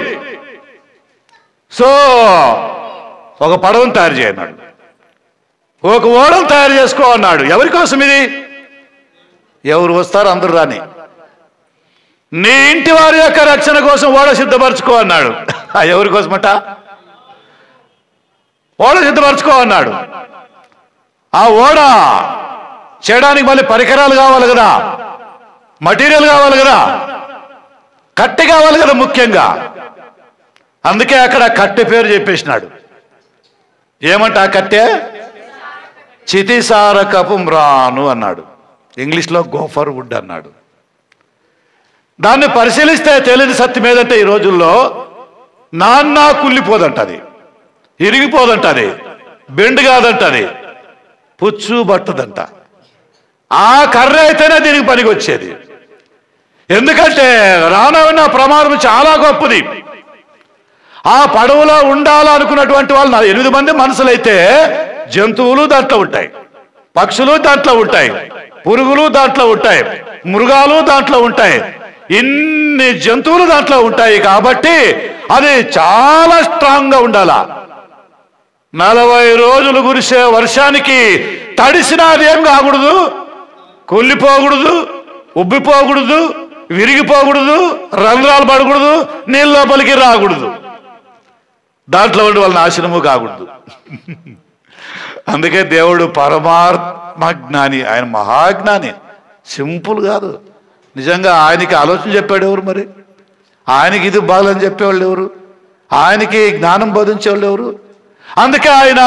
సో ఒక పడవను తయారు చేయన్నాడు, ఒక ఓడను తయారు చేసుకో అన్నాడు. ఎవరి కోసం ఇది? ఎవరు వస్తారో అందరూ రాని. నీ ఇంటి వారి యొక్క రక్షణ కోసం ఓడ సిద్ధపరచుకో అన్నాడు. ఎవరి కోసమట? ఓడ సిద్ధపరచుకో అన్నాడు. ఆ ఓడ చేయడానికి మళ్ళీ పరికరాలు కావాలి కదా, మటీరియల్ కావాలి కదా, కట్టె కావాలి కదా ముఖ్యంగా. అందుకే అక్కడ కట్టె పేరు చెప్పేసినాడు. ఏమంట ఆ కట్టె? చితిసారకపు మ్రాను అన్నాడు. ఇంగ్లీష్లో గోఫర్ వుడ్ అన్నాడు. దాన్ని పరిశీలిస్తే తెలియని సత్యం ఏదంటే ఈ రోజుల్లో నాన్నా కుళ్ళిపోదంటది, ఇరిగిపోదంటది, బెండ్ కాదంటది, పుచ్చు పట్టదంట. ఆ కర్ర అయితేనే దీనికి పనికి వచ్చేది. ఎందుకంటే రానున్న ప్రమాదం చాలా గొప్పది. ఆ పడవలో ఉండాలనుకున్నటువంటి వాళ్ళు 8 మంది మనుషులైతే జంతువులు దాంట్లో ఉంటాయి, పక్షులు దాంట్లో ఉంటాయి, పురుగులు దాంట్లో ఉంటాయి, మృగాలు దాంట్లో ఉంటాయి, ఇన్ని జంతువులు దాంట్లో ఉంటాయి. కాబట్టి అది చాలా స్ట్రాంగ్గా ఉండాలా. 40 రోజులు కురిసే వర్షానికి తడిసినా అదేం కాకూడదు, కుళ్ళిపోకూడదు, ఉబ్బిపోకూడదు, విరిగిపోకూడదు, రంధ్రాలు పడకూడదు, నీళ్ళ లోపలికి రాకూడదు, దాంట్లో ఉండి వాళ్ళ నాశనము కాకూడదు. అందుకే దేవుడు పరమాత్మ జ్ఞాని, ఆయన మహాజ్ఞాని. సింపుల్ కాదు. నిజంగా ఆయనకి ఆలోచన చెప్పాడు ఎవరు? మరి ఆయనకి ఇది బాలని చెప్పేవాళ్ళు ఎవరు? ఆయనకి జ్ఞానం బోధించేవాళ్ళు ఎవరు? అందుకే ఆయన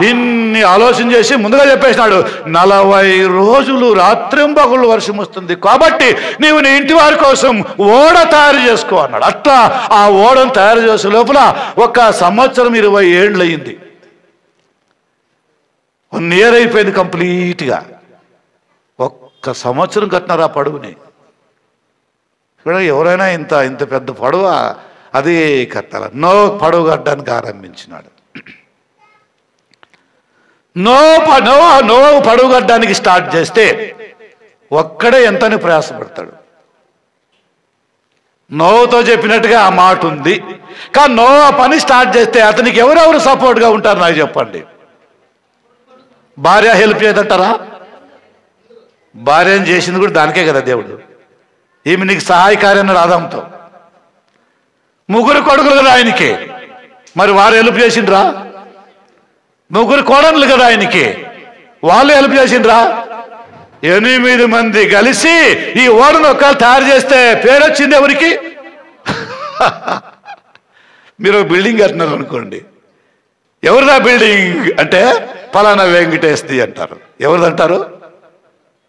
ఇన్ని ఆలోచన చేసి ముందుగా చెప్పేసినాడు, 40 రోజులు రాత్రింబగళ్ళు వర్షం వస్తుంది, కాబట్టి నీవు నీ ఇంటి వారి కోసం ఓడ తయారు చేసుకో అన్నాడు. అట్లా ఆ ఓడను తయారు చేసే లోపల 1 సంవత్సరం 20 ఏళ్ళు అయింది. 1 ఇయర్ అయిపోయింది కంప్లీట్గా. 1 సంవత్సరం కట్టినారు ఆ పడవని. ఇక్కడ ఎవరైనా ఇంత ఇంత పెద్ద పడవ అది కట్టాల. నో పడవ కట్టడానికి ఆరంభించినాడు. నో పడవ కట్టడానికి స్టార్ట్ చేస్తే ఒక్కడే ఎంతని ప్రయాసపడతాడు. నోతో చెప్పినట్టుగా ఆ మాట ఉంది. కానీ నో పని స్టార్ట్ చేస్తే అతనికి ఎవరెవరు సపోర్ట్గా ఉంటారు నాకు చెప్పండి. భార్య హెల్ప్ చేయదంటారా? భార్యను చేసింది కూడా దానికే కదా దేవుడు. ఈమె నీకు సహాయకార్యాన్ని రాదంతో. 3 కొడుకులు కదా ఆయనకి, మరి వారు హెల్ప్ చేసిండ్రా? 3 కోడన్లు కదా ఆయనకి, వాళ్ళు హెల్ప్ చేసిండ్రా? 8 మంది కలిసి ఈ ఓడను ఒకళ్ళు తయారు చేస్తే పేరు వచ్చింది ఎవరికి? మీరు బిల్డింగ్ కట్టినారు అనుకోండి, ఎవరిదా బిల్డింగ్ అంటే ఫలానా వెంకటేష్ది అంటారు. ఎవరిది అంటారు?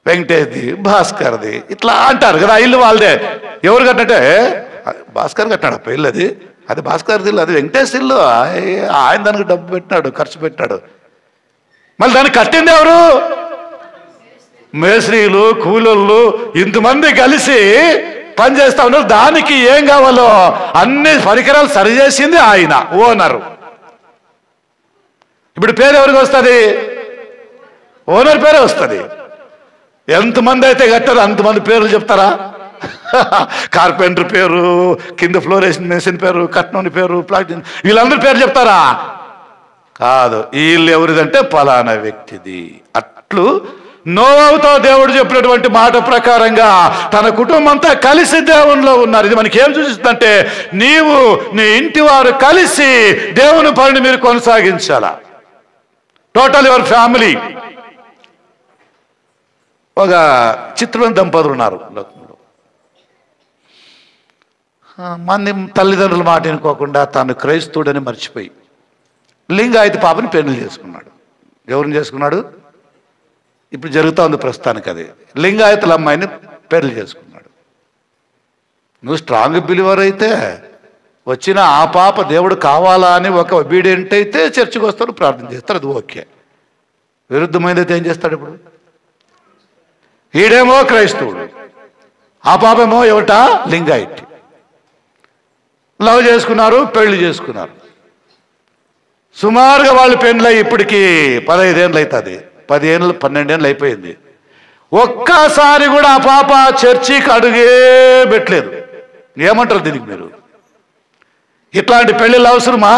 వెంకటేష్ది, భాస్కర్ది, ఇట్లా అంటారు కదా. ఇల్లు వాళ్ళదే. ఎవరు కట్టినట్టే భాస్కర్ కట్టినాడు ఇల్లు, అది భాస్కర్ది ఇల్లు, అది వెంకటేష్ ఇల్లు. ఆయన దానికి డబ్బు పెట్టినాడు, ఖర్చు పెట్టినాడు. మళ్ళీ దాన్ని కట్టింది ఎవరు? మేస్త్రీలు, కూలోళ్ళు, ఇంతమంది కలిసి పని చేస్తా ఉన్నారు. దానికి ఏం కావాలో అన్ని పరికరాలు సరిచేసింది ఆయన, ఓనరు. ఇప్పుడు పేరు ఎవరికి వస్తుంది? ఓనర్ పేరే వస్తుంది. ఎంతమంది అయితే కట్టారో అంతమంది పేర్లు చెప్తారా? కార్పెంటర్ పేరు, కింద ఫ్లోరేషన్ మెషిన్ పేరు, కట్నోని పేరు, ప్లాటిన్, వీళ్ళందరి పేరు చెప్తారా? కాదు. ఈ ఇల్లు ఎవరిదంటే ఫలానా వ్యక్తిది. అట్లు నోవాహుతో దేవుడు చెప్పినటువంటి మాట ప్రకారంగా తన కుటుంబం అంతా కలిసి దేవునిలో ఉన్నారు. ఇది మనకి ఏం సూచిస్తుందంటే నీవు నీ ఇంటి వారు కలిసి దేవుని పనిని మీరు కొనసాగించాలా. Total your family. ఒక చిత్రమైన దంపతులు ఉన్నారు లోకంలో. మంది తల్లిదండ్రుల మాట వినుకోకుండా తాను క్రైస్తవుడని మర్చిపోయి లింగాయత పాపని పెళ్లి చేసుకున్నాడు. ఎవరిని చేసుకున్నాడు? ఇప్పుడు జరుగుతూ ఉంది ప్రస్తుతానికి. అది లింగాయతుల అమ్మాయిని పెళ్లి చేసుకున్నాడు. నువ్వు స్ట్రాంగ్ బిలీవర్ అయితే వచ్చిన ఆ పాప దేవుడు కావాలా అని ఒక ఒబీడియంట్ అయితే చర్చికి వస్తాడు, ప్రార్థన చేస్తాడు, అది ఓకే. విరుద్ధమైనదైతే ఏం చేస్తాడు? ఇప్పుడు ఈడేమో క్రైస్తవుడు, ఆ పాపేమో ఎవట? లింగాయట్. లవ్ చేసుకున్నారు, పెళ్లి చేసుకున్నారు. సుమారుగా వాళ్ళు పెళ్ళి ఇప్పటికి 15 ఏళ్ళు అవుతుంది. 10 ఏళ్ళు 12 ఏళ్ళు అయిపోయింది. ఒక్కసారి కూడా ఆ పాప చర్చికి అడుగే పెట్టలేదు. ఏమంటారు దీనికి మీరు? ఇట్లాంటి పెళ్ళిళ్ళు అవసరమా?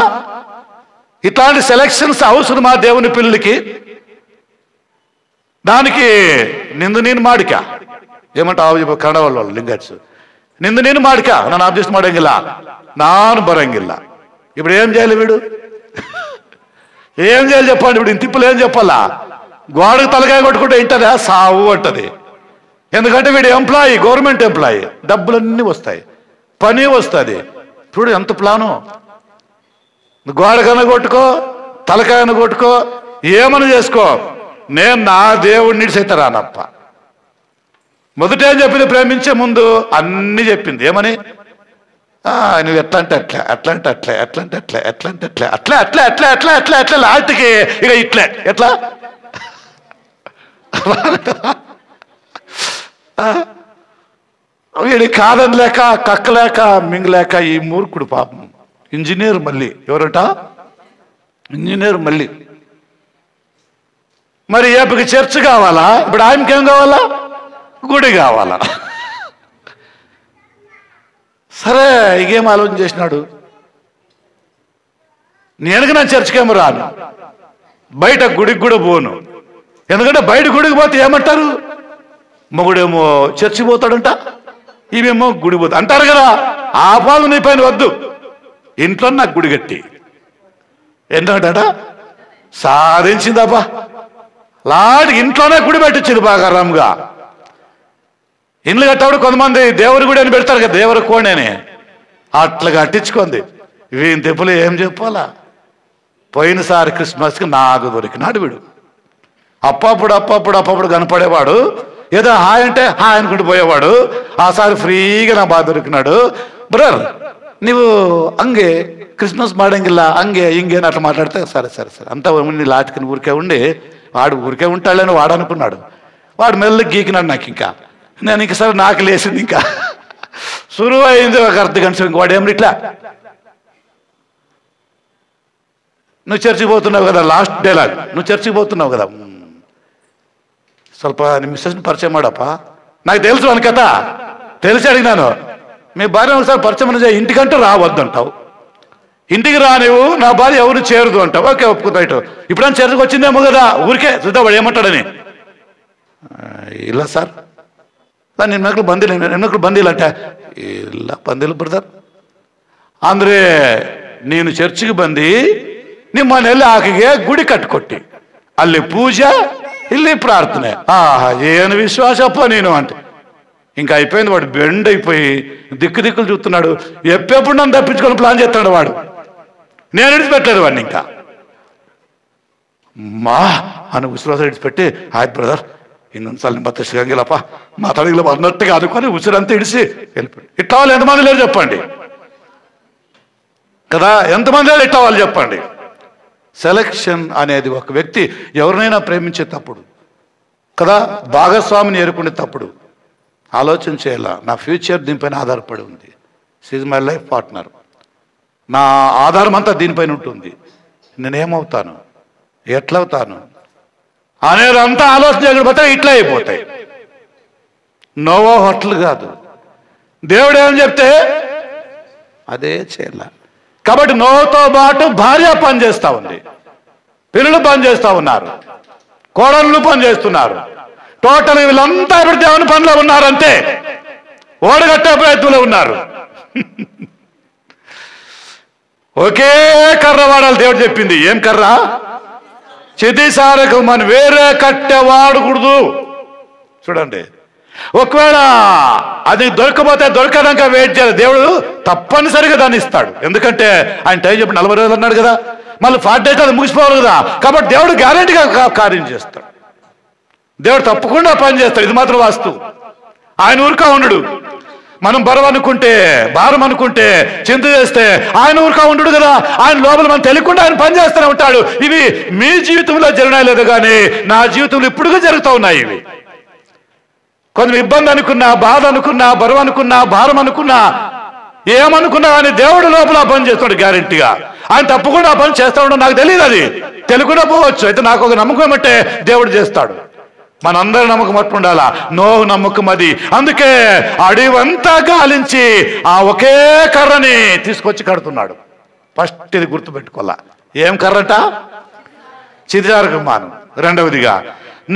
ఇట్లాంటి సెలక్షన్స్ అవసరమా దేవుని పిల్లలకి? దానికి నిందు నేను మాడిక ఏమంటావు కన్నడ వాళ్ళు లింగట్స్ ನಿಂದು ನೀನು ಮಾಡ್ಕ, ನಾನು ಅಡ್ಜಸ್ಟ್ ಮಾಡಂಗಿಲ್ಲ, ನಾನು ಬರಂಗಿಲ್ಲ. ఇప్పుడు ఏం చేయాలి వీడు? ఏం చేయాలి చెప్పండి? ఇప్పుడు తిప్పులు ఏం చెప్పాలా? గోడకు తలకాయ కొట్టుకుంటే ఇంటదా? సావు అంటది. ఎందుకంటే వీడు ఎంప్లాయీ, గవర్నమెంట్ ఎంప్లాయీ, డబ్బులన్నీ వస్తాయి, పని వస్తుంది. చూడు ఎంత ప్లాను. గోడకన్నా కొట్టుకో, తలకాయన కొట్టుకో, ఏమని చేసుకో, నేను నా దేవుడిని నిడిసైతే రానప్ప. మొదట ఏం చెప్పింది? ప్రేమించే ముందు అన్ని చెప్పింది. ఏమని? నువ్వు ఎట్లా అంటే అట్లా, ఎట్లా అంటే అట్లా, ఎట్లా అంటే అట్లా, ఎట్లా అంటే అట్లా, అట్లా అట్లా అట్లా అట్లా అట్లా అట్లా లాస్ట్కి ఇక ఇట్లే. ఎట్లా? వీడి కాదని లేక, కక్కలేక, మింగలేక ఈ మూర్ఖుడు పాపం ఇంజనీర్ మళ్ళీ. ఎవరంట? ఇంజనీర్ మళ్ళీ. మరి ఏపకి చర్చ్ కావాలా? ఇప్పుడు ఆయనకి ఏం కావాలా? గుడి కావాలా? సరే, ఇకేం ఆలోచన చేసినాడు? నేను నా చర్చికేమో రాను, బయట గుడికి కూడా పోను. ఎందుకంటే బయట గుడికి పోతే ఏమంటారు? మొగుడేమో చర్చి పోతాడంట, ఇవేమో గుడి పోతా అంటారు కదా. ఆ పాలు నీ పైన వద్దు, ఇంట్లో నాకు గుడి కట్టి. ఏంటంట? సాధించిందబ్బా, లాంటి ఇంట్లోనే గుడి పెట్టించింది బాగా రామ్గా. ఇండ్లు కట్టేవాడు కొంతమంది దేవుడి గుడి అని పెడతారు కదా, దేవుడి కోణి అని, అట్లా కట్టించుకుంది. వీని తెప్పులు ఏం చెప్పాలా? పోయినసారి క్రిస్మస్కి నాకు దొరికినాడు వీడు. అప్పుడప్పుడు కనపడేవాడు, ఏదో హాయ్ అంటే హాయ్ అనుకుంటూ పోయేవాడు. ఆసారి ఫ్రీగా నా బాగా దొరికినాడు. బ్రదర్ నీవు అంగే క్రిస్మస్ మాడంగిల్ల అంగే ఇంగే అని అట్లా మాట్లాడితే, సరే సరే సరే అంతా ఉండి లాటికి ఊరికే ఉండి, వాడు ఊరికే ఉంటాడని వాడు అనుకున్నాడు. వాడు మెల్లగా గీకినాడు నాకు. ఇంకా నేను ఇంక సరే నాకు లేచింది, ఇంకా సురువు అయింది ఒక అర్ధ గంట. ఇంక వాడు ఏమి ఇట్లా, నువ్వు చర్చికి పోతున్నావు కదా, లాస్ట్ డైలాగ్, నువ్వు చర్చికి పోతున్నావు కదా, ಸ್ವಲ್ಪ ನಿಮ್ಮ ಮಿಸ್ಸెస్ని పరిచయం ಮಾಡಪ್ಪ. నాకు తెలుసు అని కథ తెలిసి అడిగినాను. మీ భార్య ఒకసారి పరిచయం చేయ, ఇంటికంటే రావద్దంటావు, ఇంటికి రా నువ్వు, నా భార్య ఎవరు చేరదు అంటావు. ఓకే ఒప్పుకుంటా. ఇప్పుడైనా చర్చకు వచ్చిందేమో కదా, ఊరికే చూద్దా వాడు ఏమంటాడని. ఇలా సార్ ನಿನ್ನ ಮಕ್ಕಳು ಬಂದಿಲ್ಲ, ಹೆಣ್ಮಕ್ಳು ಬಂದಿಲ್ಲ ಅಂಟ. ಇಲ್ಲ ಬಂದಿಲ್ಲ ಬ್ರದರ್ ಅಂದ್ರೆ ನೀನು ಚರ್ಚ್ಗೆ ಬಂದು ನಿಮ್ಮ ಮನೆಯಲ್ಲಿ ಆಕೆಗೆ ಗುಡಿ ಕಟ್ಟಿಕೊಟ್ಟಿ, ಅಲ್ಲಿ ಪೂಜೆ ಇಲ್ಲಿ ಪ್ರಾರ್ಥನೆ. ಏನು విశ్వాసప్ప నేను అంటే. ఇంకా అయిపోయింది. వాడు బెండ్ అయిపోయి దిక్కులు చూస్తున్నాడు. ఎప్పుడు నన్ను తప్పించుకొని ప్లాన్ చేస్తున్నాడు వాడు. నేను విడిచిపెట్టలేదు వాడిని. ఇంకా మా అని విశ్వాసం విడిచిపెట్టి, హాయ్ బ్రదర్ ಇನ್ನೊಂದ್ಸಲ ಮತ್ತೆ ಸಿಗಂಗಿಲ್ಲಪ್ಪ ಮಾತಾಡಿಲ್ಲ అన్నట్టుగా అనుకొని ఉసిరంతా ఇడిసి వెళ్ళిపోయి. ఇట్లా వాళ్ళు ఎంతమంది లేరు చెప్పండి కదా? ఎంతమంది లేరు ఇట్లా వాళ్ళు చెప్పండి? సెలక్షన్ అనేది ఒక వ్యక్తి ఎవరినైనా ప్రేమించేటప్పుడు కదా, భాగస్వామిని ఎరుకునేటప్పుడు ఆలోచన చేయాల. నా ఫ్యూచర్ దీనిపైన ఆధారపడి ఉంది. She's my life partner. నా ఆధారం అంతా దీనిపైన ఉంటుంది. నేనేమవుతాను, ఎట్లవుతాను అనేది అంతా ఆలోచన చేయకపోతే ఇట్లా అయిపోతాయి. నోవా హోటల్ కాదు, దేవుడు ఏమని చెప్తే అదే చేయాల. కాబట్టి నోవాతో పాటు భార్య పని చేస్తూ ఉంది, పిల్లలు పని చేస్తూ ఉన్నారు, కోడళ్ళు పని చేస్తున్నారు. టోటల్ వీళ్ళంతా ఇప్పుడు దేవుని పనిలో ఉన్నారంటే ఓడగట్టే ప్రయత్నంలో ఉన్నారు. ఒకే కర్ర వాడాలి దేవుడు చెప్పింది. ఏం కర్ర? చితిసారకు మనం వేరే కట్టె వాడకూడదు. చూడండి, ఒకవేళ అది దొరకపోతే దొరకడాక వెయిట్ చేయాలి. దేవుడు తప్పనిసరిగా దాన్ని ఇస్తాడు. ఎందుకంటే ఆయన టైం చెప్పి 40 రోజులు అన్నాడు కదా, మళ్ళీ 40 days అది ముగిసిపోవాలి కదా. కాబట్టి దేవుడు గ్యారెంటీగా కార్యం చేస్తాడు. దేవుడు తప్పకుండా పని చేస్తాడు. ఇది మాత్రం వాస్తవం. ఆయన ఊరికా ఉండడు. మనం భారం అనుకుంటే చింత చేస్తే ఆయన ఊరికా ఉండడు కదా. ఆయన లోపల మనం తెలియకుండా ఆయన పని చేస్తూనే ఉంటాడు. ఇవి మీ జీవితంలో జరిగినాయి లేదు కానీ నా జీవితంలో ఇప్పుడుగా జరుగుతూ ఉన్నాయి. ఇవి కొంచెం ఇబ్బంది అనుకున్నా, బాధ అనుకున్నా, బరువు అనుకున్నా, భారం అనుకున్నా, ఏమనుకున్నా కానీ దేవుడు లోపల పని చేస్తాడు గ్యారెంటీగా. ఆయన తప్పకుండా ఆ పని చేస్తా ఉండడం నాకు తెలియదు. అది తెలియకుండా పోవచ్చు. అయితే నాకు ఒక నమ్మకం ఏమంటే దేవుడు చేస్తాడు. మనందరి నమ్మకం అట్టు ఉండాలా. నోహు నమ్మకం అది. అందుకే అడివంతా గాలించి ఆ ఒకే కర్రని తీసుకొచ్చి కడుతున్నాడు. ఫస్ట్ ఇది గుర్తుపెట్టుకోవాలా. ఏం కర్రట? చితిసారకు మాను. రెండవదిగా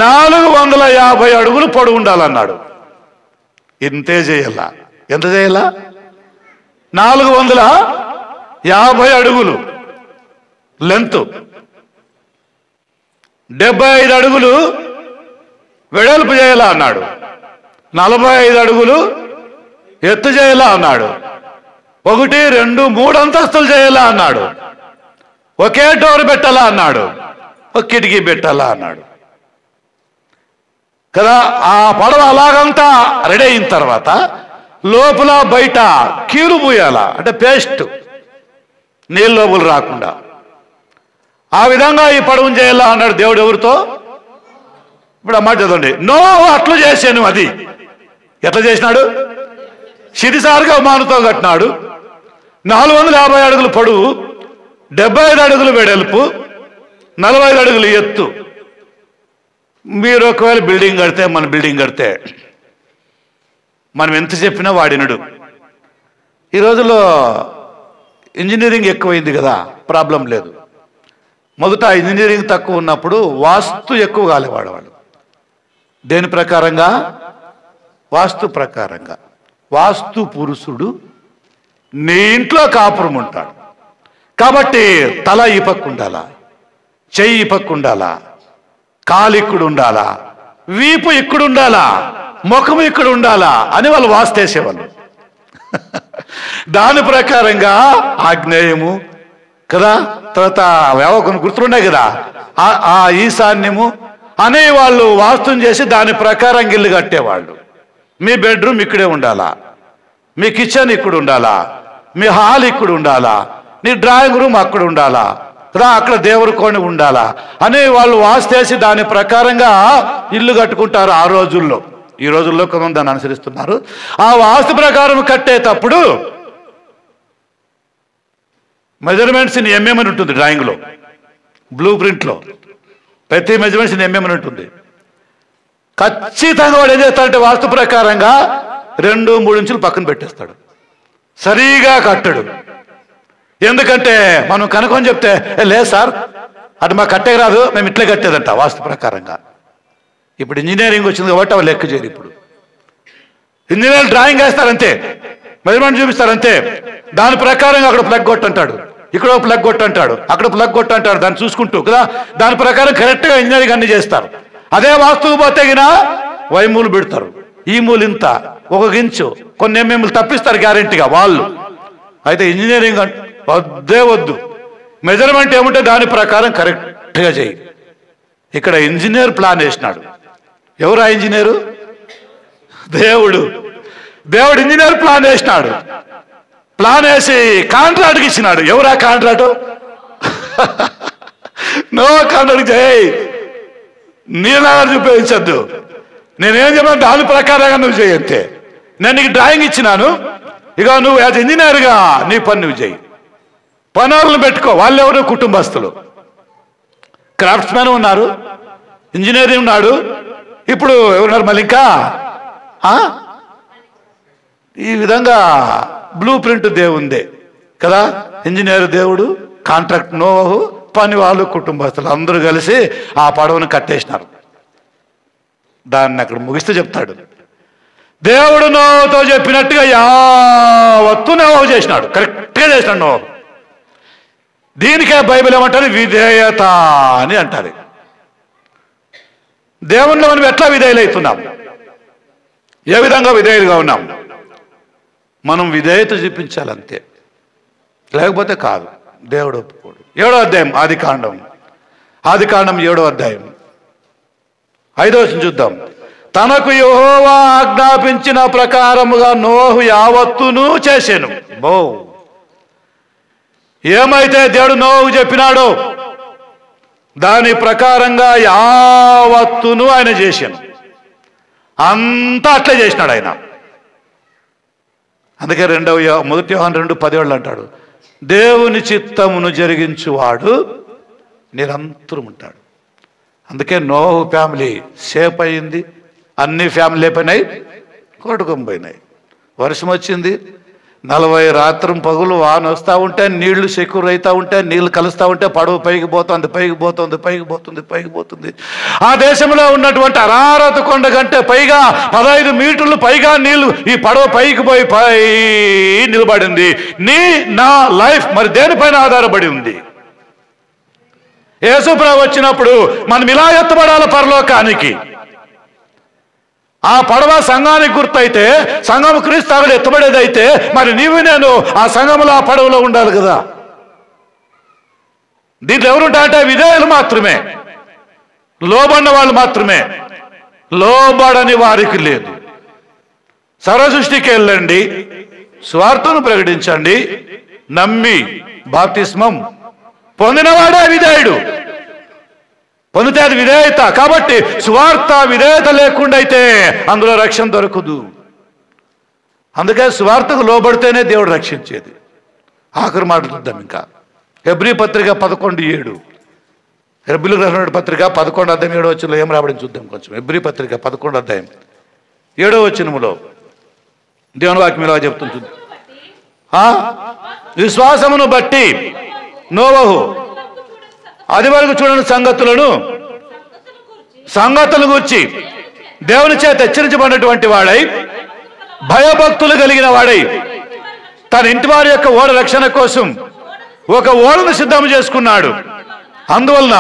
450 అడుగులు పొడవు ఉండాలన్నాడు. ఇంతే చేయాల. ఎంత చేయాలా? 450 అడుగులు లెంత్, 75 అడుగులు వెడల్పు చేయాలా అన్నాడు, 45 అడుగులు ఎత్తు చేయాలా అన్నాడు, 1, 2, 3 అంతస్తులు చేయాలా అన్నాడు, ఒకే డోర్ పెట్టాలా అన్నాడు, ఒక కిటికీ పెట్టాలా అన్నాడు కదా. ఆ పడవ అలాగంతా రెడీ అయిన తర్వాత లోపల బయట కీలు పూయాలా, అంటే పేస్ట్, నీళ్ళ లోపల రాకుండా. ఆ విధంగా ఈ పడవను చేయాలా అన్నాడు దేవుడు. ఎవరితో? ఇప్పుడు అమ్మాట చదవండి. నోహు అట్లు చేశాను. అది ఎట్లా చేసినాడు? సిరిసారుగా మానుతో కట్టినాడు. 450 అడుగులు పొడవు, 75 అడుగులు వెడల్పు, 45 అడుగులు ఎత్తు. మీరు ఒకవేళ బిల్డింగ్ కడితే, మన బిల్డింగ్ కడితే మనం ఎంత చెప్పినా వాడినడు. ఈ రోజుల్లో ఇంజనీరింగ్ ఎక్కువైంది కదా, ప్రాబ్లం లేదు. మొదట ఇంజనీరింగ్ తక్కువ ఉన్నప్పుడు వాస్తు ఎక్కువ కాలేవాడు వాళ్ళు. దేని ప్రకారంగా? వాస్తు ప్రకారంగా. వాస్తు పురుషుడు నీ ఇంట్లో కాపురం ఉంటాడు కాబట్టి తల ఈ పక్క ఉండాలా, చెయ్యి ఈ పక్క ఉండాలా, కాలు ఇక్కడ ఉండాలా, వీపు ఇక్కడ ఉండాలా, ముఖం ఇక్కడ ఉండాలా అని వాళ్ళు వాస్తేసేవాళ్ళు. దాని ప్రకారంగా ఆగ్నేయము కదా, తర్వాత కొన్ని గుర్తులున్నాయి కదా, ఆ ఈశాన్యము అనే వాళ్ళు వాస్తుం చేసి దాని ప్రకారం ఇల్లు కట్టేవాళ్ళు. మీ బెడ్రూమ్ ఇక్కడే ఉండాలా, మీ కిచెన్ ఇక్కడ ఉండాలా, మీ హాల్ ఇక్కడ ఉండాలా, నీ డ్రాయింగ్ రూమ్ అక్కడ ఉండాలా కదా, అక్కడ దేవుడి కోణి ఉండాలా అని వాళ్ళు వాస్తేసి దాని ప్రకారంగా ఇల్లు కట్టుకుంటారు ఆ రోజుల్లో. ఈ రోజుల్లో కొంతమంది దాన్ని అనుసరిస్తున్నారు. ఆ వాస్తు ప్రకారం కట్టేటప్పుడు మెజర్మెంట్స్ ఇన్ ఎంఎం అని ఉంటుంది డ్రాయింగ్లో, బ్లూ ప్రింట్లో ప్రతి మెజర్మెంట్స్ ఇన్ ఎంఎం అని ఉంటుంది. ఖచ్చితంగా వాడు ఏం చేస్తాడంటే వాస్తు ప్రకారంగా 2-3 ఇంచులు పక్కన పెట్టేస్తాడు, సరిగా కట్టడు. ఎందుకంటే మనం కనుక్కొని చెప్తే లేదు సార్ అది మాకు కట్టే రాదు, మేము ఇట్లే కట్టేదంట వాస్తు ప్రకారంగా. ఇప్పుడు ఇంజనీరింగ్ వచ్చింది కాబట్టి అవి లెక్క చేయరు. ఇప్పుడు ఇంజనీర్ డ్రాయింగ్ వేస్తారంతే, మెజర్మెంట్ చూపిస్తారంతే, దాని ప్రకారంగా అక్కడ ప్లగ్ కొట్టంటాడు, ఇక్కడ ప్లగ్ కొట్టంటాడు, అక్కడ ప్లగ్ కొట్టంటాడు, దాన్ని చూసుకుంటూ కదా దాని ప్రకారం కరెక్ట్గా ఇంజనీరింగ్ అన్ని చేస్తారు. అదే వాస్తువు పోతే గిన వైమూలు పెడతారు, ఈ మూలు ఇంత, 1 ఇంచు, కొన్ని ఎంఎంలు తప్పిస్తారు గ్యారెంటీగా వాళ్ళు. అయితే ఇంజనీరింగ్ వద్దే వద్దు, మెజర్మెంట్ ఏముంటే దాని ప్రకారం కరెక్ట్గా చేయి. ఇక్కడ ఇంజనీర్ ప్లాన్ వేసినాడు. ఎవరు ఆ ఇంజనీరు? దేవుడు. దేవుడు ఇంజనీర్ ప్లాన్ వేసినాడు. ప్లాన్ వేసి కాంట్రాక్ట్కి ఇచ్చినాడు. ఎవరా కాంట్రాక్ట్? నో కాంట్రాక్ట్ చేయి, నీలాగా చూపించద్దు, నేనేం చెప్పాను దాని ప్రకారంగా నువ్వు చేయతే. నేను నీకు డ్రాయింగ్ ఇచ్చినాను, ఇక నువ్వు యాజ్ ఇంజనీర్గా నీ పని నువ్వు చేయి. పనులను పెట్టుకో. వాళ్ళు ఎవరు? కుటుంబస్తులు, క్రాఫ్ట్స్ మ్యాన్ ఉన్నారు, ఇంజనీరింగ్ ఉన్నాడు, ఇప్పుడు ఎవరున్నారు మళ్ళీ ఇంకా ఈ విధంగా బ్లూ ప్రింట్ దేవుందే కదా. ఇంజనీర్ దేవుడు, కాంట్రాక్ట్ నోహు, పని వాళ్ళు, కుటుంబస్తులు అందరూ కలిసి ఆ పడవను కట్టేసినారు. దాన్ని అక్కడ ముగిస్తూ చెప్తాడు, దేవుడు నోహుతో చెప్పినట్టుగా యావత్తు నోహు చేసినాడు, కరెక్ట్గా చేసినాడు నోహు. దీనికే బైబిల్ ఏమంటారు? విధేయత అని అంటారు. దేవుణ్ణి మనం ఎట్లా విధేయులవుతున్నాం? ఏ విధంగా విధేయులుగా ఉన్నాం? మనం విధేయత చూపించాలంతే, లేకపోతే కాదు. దేవుడు ఒప్పుకోడు. 7వ అధ్యాయం ఆదికాండం 7వ అధ్యాయం 5వ వచనం చూద్దాం. తనకు యెహోవా ఆజ్ఞాపించిన ప్రకారముగా నోహు యావత్తును చేసెను. ఏమైతే దేవుడు నోహుకు చెప్పినాడో దాని ప్రకారంగా యావత్తును ఆయన చేశాను. అంతా అట్లే చేసినాడు ఆయన. అందుకే 1 యోహాను 2:17 అంటాడు, దేవుని చిత్తమును జరిగించువాడు నిరంతరం ఉంటాడు. అందుకే నోహు ఫ్యామిలీ సేఫ్ అయింది, అన్ని ఫ్యామిలీ అయిపోయినాయి, కొట్టుకొని పోయినాయి. వర్షం వచ్చింది, 40 రాత్రం పగులు వాన వస్తూ ఉంటే, నీళ్లు సెక్యూర్ అవుతూ ఉంటే, నీళ్లు కలుస్తూ ఉంటే పడవ పైకి పోతుంది. ఆ దేశంలో ఉన్నటువంటి అరారత కొండ కంటే పైగా 15 మీటర్లు పైగా నీళ్లు ఈ పడవ పైకి పోయి నిలబడింది. నా లైఫ్ మరి దేనిపైన ఆధారపడి ఉంది? యేసుప్రభు వచ్చినప్పుడు మనం ఇలా ఎత్తబడాలి పరలోకానికి. ఆ పడవ సంఘానికి గుర్తయితే, సంఘం క్రీస్తు అక్కడ ఎత్తబడేదైతే, మరి నీవు నేను ఆ సంఘంలో ఆ పడవలో ఉండాలి కదా. దీంట్లో ఎవరుంటారంటే విధేయులు మాత్రమే, లోబడిన వాళ్ళు మాత్రమే. లోబడని వారికి లేదు. సర్వసృష్టికి వెళ్ళండి, స్వార్థను ప్రకటించండి, నమ్మి బాప్తిస్మం పొందినవాడే విధేయుడు. పొందితే అది విధేయత. కాబట్టి సువార్త విధేయత లేకుండా అయితే అందులో రక్షణ దొరకదు. అందుకే సువార్తకు లోబడితేనే దేవుడు రక్షించేది. ఆఖరి మాట చూద్దాం. ఇంకా హెబ్రీ పత్రిక 11:7, హెబ్రీలకు రాసిన పత్రిక 11:7 ఏం రాబడింది చూద్దాం కొంచెం. హెబ్రీ పత్రిక 11:7 దేవుని వాక్యం ఇలా చెప్తుంది చూద్దాం. విశ్వాసమును బట్టి నోవహు అది వరకు చూడని సంగతులు గూర్చి దేవుని చేత హెచ్చరించబడినటువంటి వాడై, భయభక్తులు కలిగిన వాడై, తన ఇంటి వారి యొక్క ఓడ రక్షణ కోసం ఒక ఓడను సిద్ధం చేసుకున్నాడు. అందువలన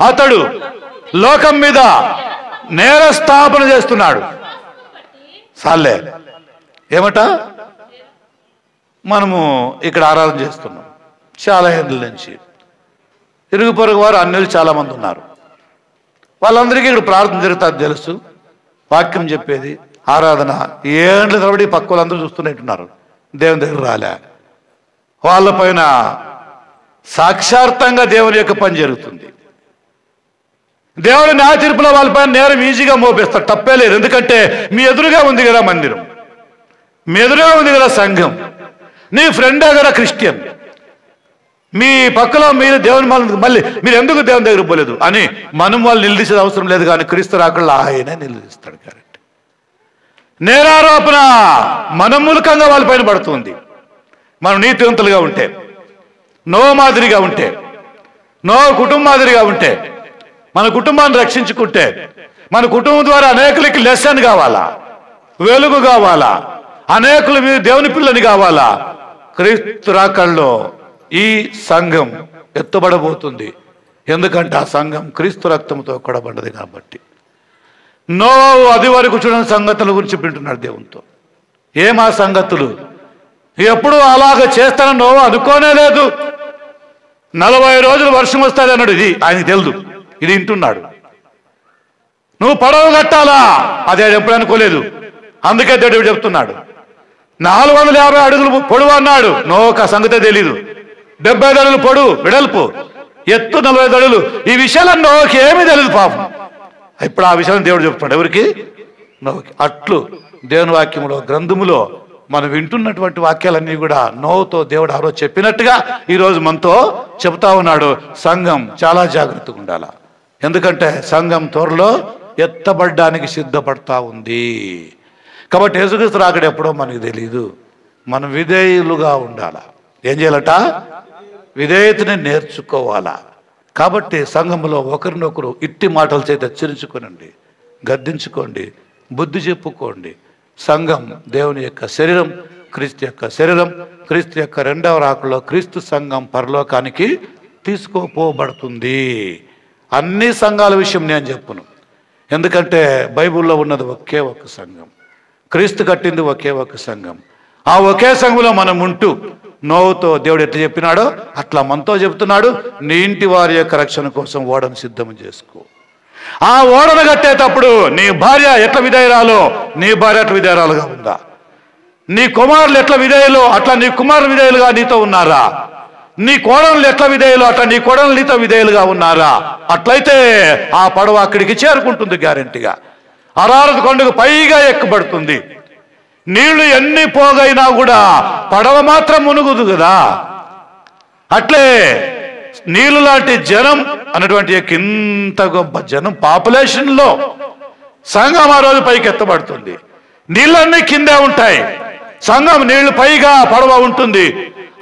అతడు లోకం మీద నేర స్థాపన చేస్తున్నాడు. సాలే ఏమట మనము ఇక్కడ ఆరాధన చేస్తున్నాం చాలా ఏళ్ళ నుంచి. ఇరుగు పొరుగు వారు అన్యులు చాలామంది ఉన్నారు. వాళ్ళందరికీ ఇక్కడ ప్రార్థన జరుగుతుంది తెలుసు, వాక్యం చెప్పేది, ఆరాధన ఏండ్ల తరబడి పక్క వాళ్ళందరూ చూస్తున్నట్టున్నారు. దేవుని దగ్గర రాలే. వాళ్ళపైన సాక్షార్థంగా దేవుని యొక్క పని జరుగుతుంది. దేవుని న్యాయ తీర్పులో వాళ్ళపైన నేరం ఈజీగా మోపేస్తారు, తప్పే లేదు. ఎందుకంటే మీ ఎదురుగా ఉంది కదా మందిరం, మీ ఎదురుగా ఉంది కదా సంఘం, నీ ఫ్రెండే కదా క్రిస్టియన్, మీ పక్కలో మీరు దేవుని మళ్ళీ మీరు ఎందుకు దేవుని దగ్గర పోలేదు అని మనం వాళ్ళు నిలదీసేది అవసరం లేదు. కానీ క్రీస్తు రాకుండా ఆయనే నిలదీస్తాడు. కరెక్ట్. నేరారోపణ మన మూలకంగా వాళ్ళపైన పడుతుంది. మనం నీతివంతులుగా ఉంటే, నో మాదిరిగా ఉంటే, నో కుటుంబ మాదిరిగా ఉంటే, మన కుటుంబాన్ని రక్షించుకుంటే, మన కుటుంబం ద్వారా అనేకులకి లెసన్ కావాలా, వెలుగు కావాలా, అనేకులు మీరు దేవుని పిల్లని కావాలా. క్రీస్తు రాకల్లో ఈ సంఘం ఎత్తబడబోతుంది. ఎందుకంటే ఆ సంఘం క్రీస్తు రక్తంతో కొడబడ్డది కాబట్టి. నోవహు అది వరకు చూడని సంగతుల గురించి వింటున్నాడు దేవునితో. ఏమా సంగతులు? ఎప్పుడు అలాగ చేస్తానని నోవహు అనుకోనే లేదు. 40 రోజులు వర్షం వస్తుంది అన్నాడు. ఇది ఆయనకి తెలుదు, ఇది వింటున్నాడు. నువ్వు పడవ కట్టాలా, అది ఎప్పుడు అనుకోలేదు. అందుకే దేవుడు చెప్తున్నాడు 450 అడుగులు పొడవు అన్నాడు. నోవహుకు ఆ సంగతే తెలీదు. 70 అడుగులు పొడవు, వెడల్పు, ఎత్తు 45 అడుగులు. ఈ విషయాలన్నీ నోవహుకి ఏమీ తెలియదు పాపం. ఇప్పుడు ఆ విషయాన్ని దేవుడు చెప్తున్నాడు. ఎవరికి? నోవహుకి. అట్లు దేవుని వాక్యములో, గ్రంథములో మనం వింటున్నటువంటి వాక్యాలన్నీ కూడా నోవహుతో దేవుడు ఆ రోజు చెప్పినట్టుగా ఈరోజు మనతో చెబుతా ఉన్నాడు. సంఘం చాలా జాగ్రత్తగా ఉండాలి. ఎందుకంటే సంఘం త్వరలో ఎత్తబడ్డానికి సిద్ధపడతా ఉంది. కాబట్టి యేసుక్రీస్తు రాకడ ఎప్పుడో మనకు తెలియదు. మనం విధేయులుగా ఉండాలా. ఏం చేయాలట? విధేయతని నేర్చుకోవాలా. కాబట్టి సంఘంలో ఒకరినొకరు ఇట్టి మాటలు చేత హెచ్చరించుకోనండి, గద్దించుకోండి, బుద్ధి చెప్పుకోండి. సంఘం దేవుని యొక్క శరీరం, క్రీస్తు యొక్క శరీరం. క్రీస్తు యొక్క రెండవ రాకడలో క్రీస్తు సంఘం పరలోకానికి తీసుకోపోబడుతుంది. అన్ని సంఘాల విషయం నేను చెప్పును. ఎందుకంటే బైబిల్లో ఉన్నది ఒకే ఒక సంఘం, క్రీస్తు కట్టింది ఒకే ఒక సంఘం. ఆ ఒకే సంఘంలో మనం ఉంటూ నోవహుతో దేవుడు ఎట్లా చెప్పినాడో అట్లా మనతో చెప్తున్నాడు. నీ ఇంటి వారి యొక్క రక్షణ కోసం ఓడను సిద్ధం చేసుకో. ఆ ఓడను కట్టేటప్పుడు నీ భార్య ఎట్లా విధేయురాలో నీ భార్య అట్లా విధేయురాలుగా ఉందా? నీ కుమారులు ఎట్లా విధేయులు అట్లా నీ కుమారులు విధేయులుగా నీతో ఉన్నారా? నీ కోడళ్ళు ఎట్లా విధేయులు అట్లా నీ కోడళ్ళు నీతో విధేయులుగా ఉన్నారా? అట్లయితే ఆ పడవ అక్కడికి చేరుకుంటుంది గ్యారెంటీగా. అరారత కొండకు పైగా ఎక్కబడుతుంది. నీళ్లు ఎన్ని పోగైనా కూడా పడవ మాత్రం మునుగుదు కదా. అట్లే నీళ్ళు లాంటి జనం అన్నటువంటి ఇంత గొప్ప జనం పాపులేషన్లో సంఘం ఆ రోజు పైకి ఎత్తబడుతుంది. నీళ్ళన్నీ కిందే ఉంటాయి. సంఘం నీళ్లు పైగా పడవ ఉంటుంది,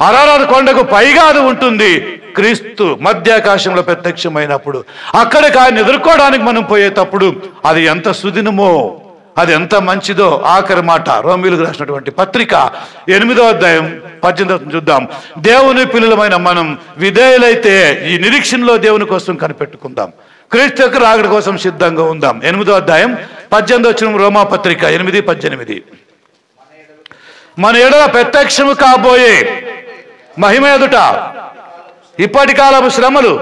అరారాధ కొండకు పైగా అది ఉంటుంది. క్రీస్తు మధ్యాకాశంలో ప్రత్యక్షమైనప్పుడు అక్కడికి ఆయన ఎదుర్కోవడానికి మనం పోయేటప్పుడు అది ఎంత సుదినమో, అది ఎంత మంచిదో. ఆఖరి మాట రోమీయులకు రాసినటువంటి పత్రిక 8వ అధ్యాయం 18 చూద్దాం. దేవుని పిల్లలమైన మనం విధేయులైతే ఈ నిరీక్షణలో దేవుని కోసం కనిపెట్టుకుందాం, క్రీస్తు యొక్క రాకడ కోసం సిద్ధంగా ఉందాం. 8వ అధ్యాయం 18 రోమా పత్రిక 8:18. మన ఎడల ప్రత్యక్షము కాబోయే మహిమ ఎదుట ఇప్పటి కాలపు శ్రమలు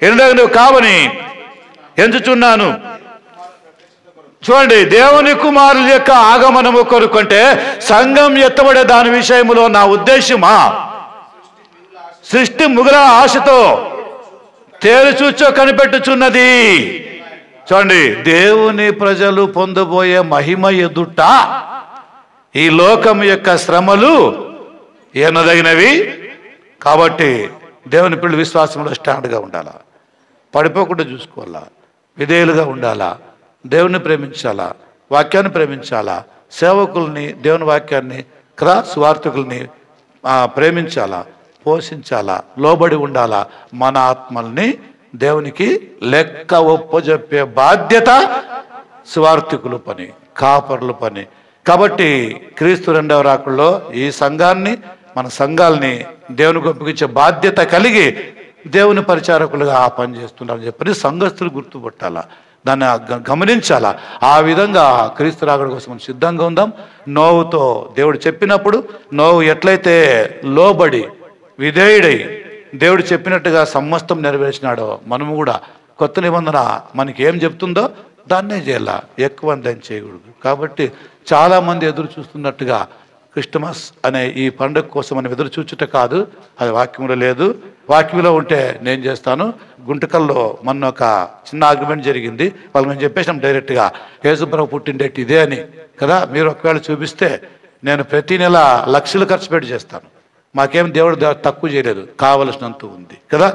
ఎన్నడూ కావని ఎంచుచున్నాను. చూడండి, దేవుని కుమారుల యొక్క ఆగమనము కొరకంటే సంఘం ఎత్తబడే దాని విషయంలో నా ఉద్దేశమా సృష్టి ముగుల ఆశతో తేరుచూచో కనిపెట్టుచున్నది. చూడండి, దేవుని ప్రజలు పొందబోయే మహిమ ఎదుట ఈ లోకం యొక్క శ్రమలు ఎనదగినవి. కాబట్టి దేవుని పిల్లలు విశ్వాసంలో స్టాండ్గా ఉండాలా, పడిపోకుండా చూసుకోవాలా, విధేయులుగా ఉండాలా, దేవుని ప్రేమించాలా, వాక్యాన్ని ప్రేమించాలా, సేవకుల్ని, దేవుని వాక్యాన్ని కదా సువార్థకుల్ని ప్రేమించాలా, పోషించాలా, లోబడి ఉండాలా. మన ఆత్మల్ని దేవునికి లెక్క ఒప్పజెప్పే బాధ్యత సువార్థికుల పని, కాపరుల పని. కాబట్టి క్రీస్తు 2వ రాకడలో ఈ సంఘాన్ని, మన సంఘాలని దేవునికి ఒప్పగించే బాధ్యత కలిగి దేవుని పరిచారకులుగా ఆ పని చేస్తున్నారని చెప్పని సంఘస్థులు గుర్తుపట్టాలా, దాన్ని గమనించాలా. ఆ విధంగా క్రీస్తు రాకడ కోసం మనం సిద్ధంగా ఉందాం. నోవుతో దేవుడు చెప్పినప్పుడు నోవు ఎట్లయితే లోబడి విధేయుడై దేవుడు చెప్పినట్టుగా సమస్తం నెరవేర్చినాడో మనము కూడా కొత్త నిబంధన మనకి ఏం చెప్తుందో దాన్నే చేయాల, ఎక్కువ దాన్ని చేయకూడదు. కాబట్టి చాలామంది ఎదురు చూస్తున్నట్టుగా క్రిస్టమస్ అనే ఈ పండుగ కోసం మనం ఎదురు చూచుట కాదు, అది వాక్యంలో లేదు. వాక్యంలో ఉంటే నేను చేస్తాను. గుంటకల్లో మొన్న ఒక చిన్న ఆర్గ్యుమెంట్ జరిగింది. వాళ్ళు మేము చెప్పేసాం డైరెక్ట్గా, యేసుప్రభు పుట్టిండేటి ఇదే అని కదా. మీరు ఒకవేళ చూపిస్తే నేను ప్రతి నెల లక్షలు ఖర్చు పెట్టి చేస్తాను. మాకేం దేవుడు తక్కువ చేయలేదు, కావలసినంత ఉంది కదా.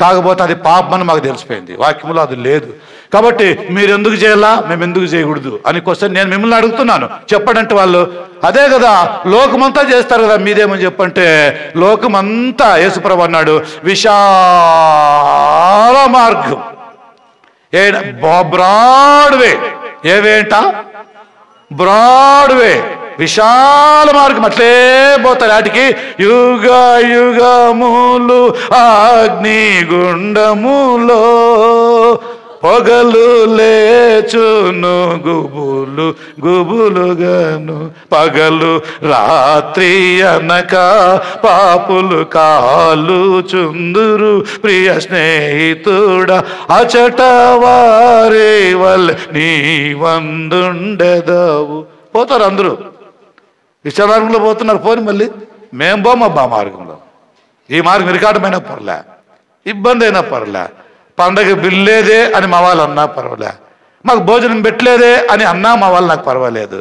కాకపోతే అది పాపమని మాకు తెలిసిపోయింది, వాక్యంలో అది లేదు. కాబట్టి మీరు ఎందుకు చేయాలా, మేము ఎందుకు చేయకూడదు అని క్వశ్చన్ నేను మిమ్మల్ని అడుగుతున్నాను. చెప్పడంటే వాళ్ళు అదే కదా, లోకమంతా చేస్తారు కదా, మీదేమని చెప్పంటే లోకమంతా యేసుప్రభు అన్నాడు విశాల మార్గం, బ్రాడ్ వే. ఏవేంట? బ్రాడ్ వే, విశాల మార్గం. అట్లే పోతారు వాటికి. యుగ యుగములు అగ్నిగుండములో పొగలు లేచును గుబులు గుబులుగాను, పగలు రాత్రి అనక పాపులు కాలు చుందురు, ప్రియ స్నేహితుడా అచట వారే వల్ నీ వందుండెదవు. పోతారు అందరూ, విశాల మార్గంలో పోతున్నారు. పోని మళ్ళీ మేము పోమబ్బా మార్గంలో. ఈ మార్గం ఇరకాటమైనా పర్లే, ఇబ్బంది అయినా పర్లే, పండగ బిల్లేదే అని మా వాళ్ళు అన్నా పర్వాలే, మాకు భోజనం పెట్టలేదే అని అన్నా మా వాళ్ళు నాకు పర్వాలేదు,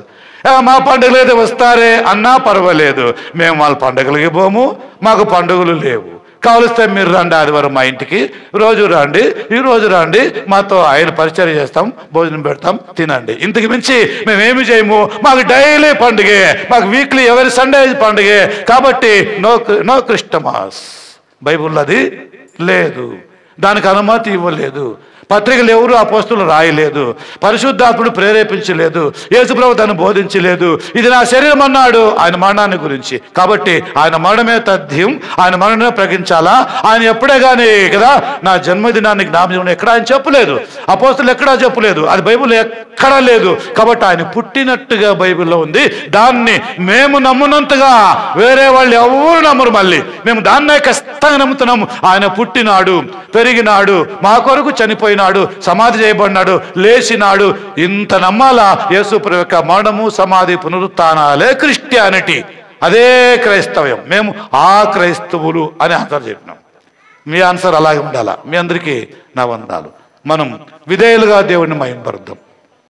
మా పండుగలేదే వస్తారే అన్నా పర్వాలేదు. మేము వాళ్ళ పండుగలకి పోము, మాకు పండుగలు లేవు. కావలిస్తే మీరు రండి ఆదివారం మా ఇంటికి, రోజు రండి, ఈ రోజు రండి, మాతో ఆయన పరిచయం చేస్తాం, భోజనం పెడతాం, తినండి. ఇంతకు మించి మేమేమి చేయము. మాకు డైలీ పండుగే, మాకు వీక్లీ ఎవరి సండే పండుగే. కాబట్టి నో క్రిస్టమస్. బైబుల్లో అది లేదు, దానికి అనుమతి ఇవ్వలేదు. పత్రికలు ఎవరు అపోస్తులు రాయలేదు, పరిశుద్ధాత్ముడు ప్రేరేపించలేదు, యేసుప్రభు దాన్ని బోధించలేదు. ఇది నా శరీరం అన్నాడు ఆయన మరణాన్ని గురించి. కాబట్టి ఆయన మరణమే తథ్యం, ఆయన మరణమే ప్రకటించాలా. ఆయన ఎప్పుడే కానీ కదా నా జన్మదినానికి జ్ఞాపకం ఎక్కడ ఆయన చెప్పలేదు, అపోస్తులు ఎక్కడా చెప్పలేదు, అది బైబిల్ ఎక్కడా లేదు. కాబట్టి ఆయన పుట్టినట్టుగా బైబిల్లో ఉంది. దాన్ని మేము నమ్మునంతగా వేరే వాళ్ళు ఎవరు నమ్మరు. మళ్ళీ మేము దాన్నే ఖచ్చితంగా నమ్ముతున్నాము. ఆయన పుట్టినాడు, పెరిగినాడు, మా కొరకు చనిపోయినాడు, సమాధి చేయబడినాడు, లేచినాడు. ఇంత నమ్మాలా. యేసుప్రభు యొక్క మరణము, సమాధి, పునరుత్థానాలే క్రిస్టియానిటీ, అదే క్రైస్తవ్యం. మేము ఆ క్రైస్తవులు అని ఆన్సర్ చెప్పినాం. మీ ఆన్సర్ అలాగే ఉండాలా. మీ అందరికీ నా వందనాలు. మనం విధేయులుగా దేవుడిని మహిమపరుద్దాం.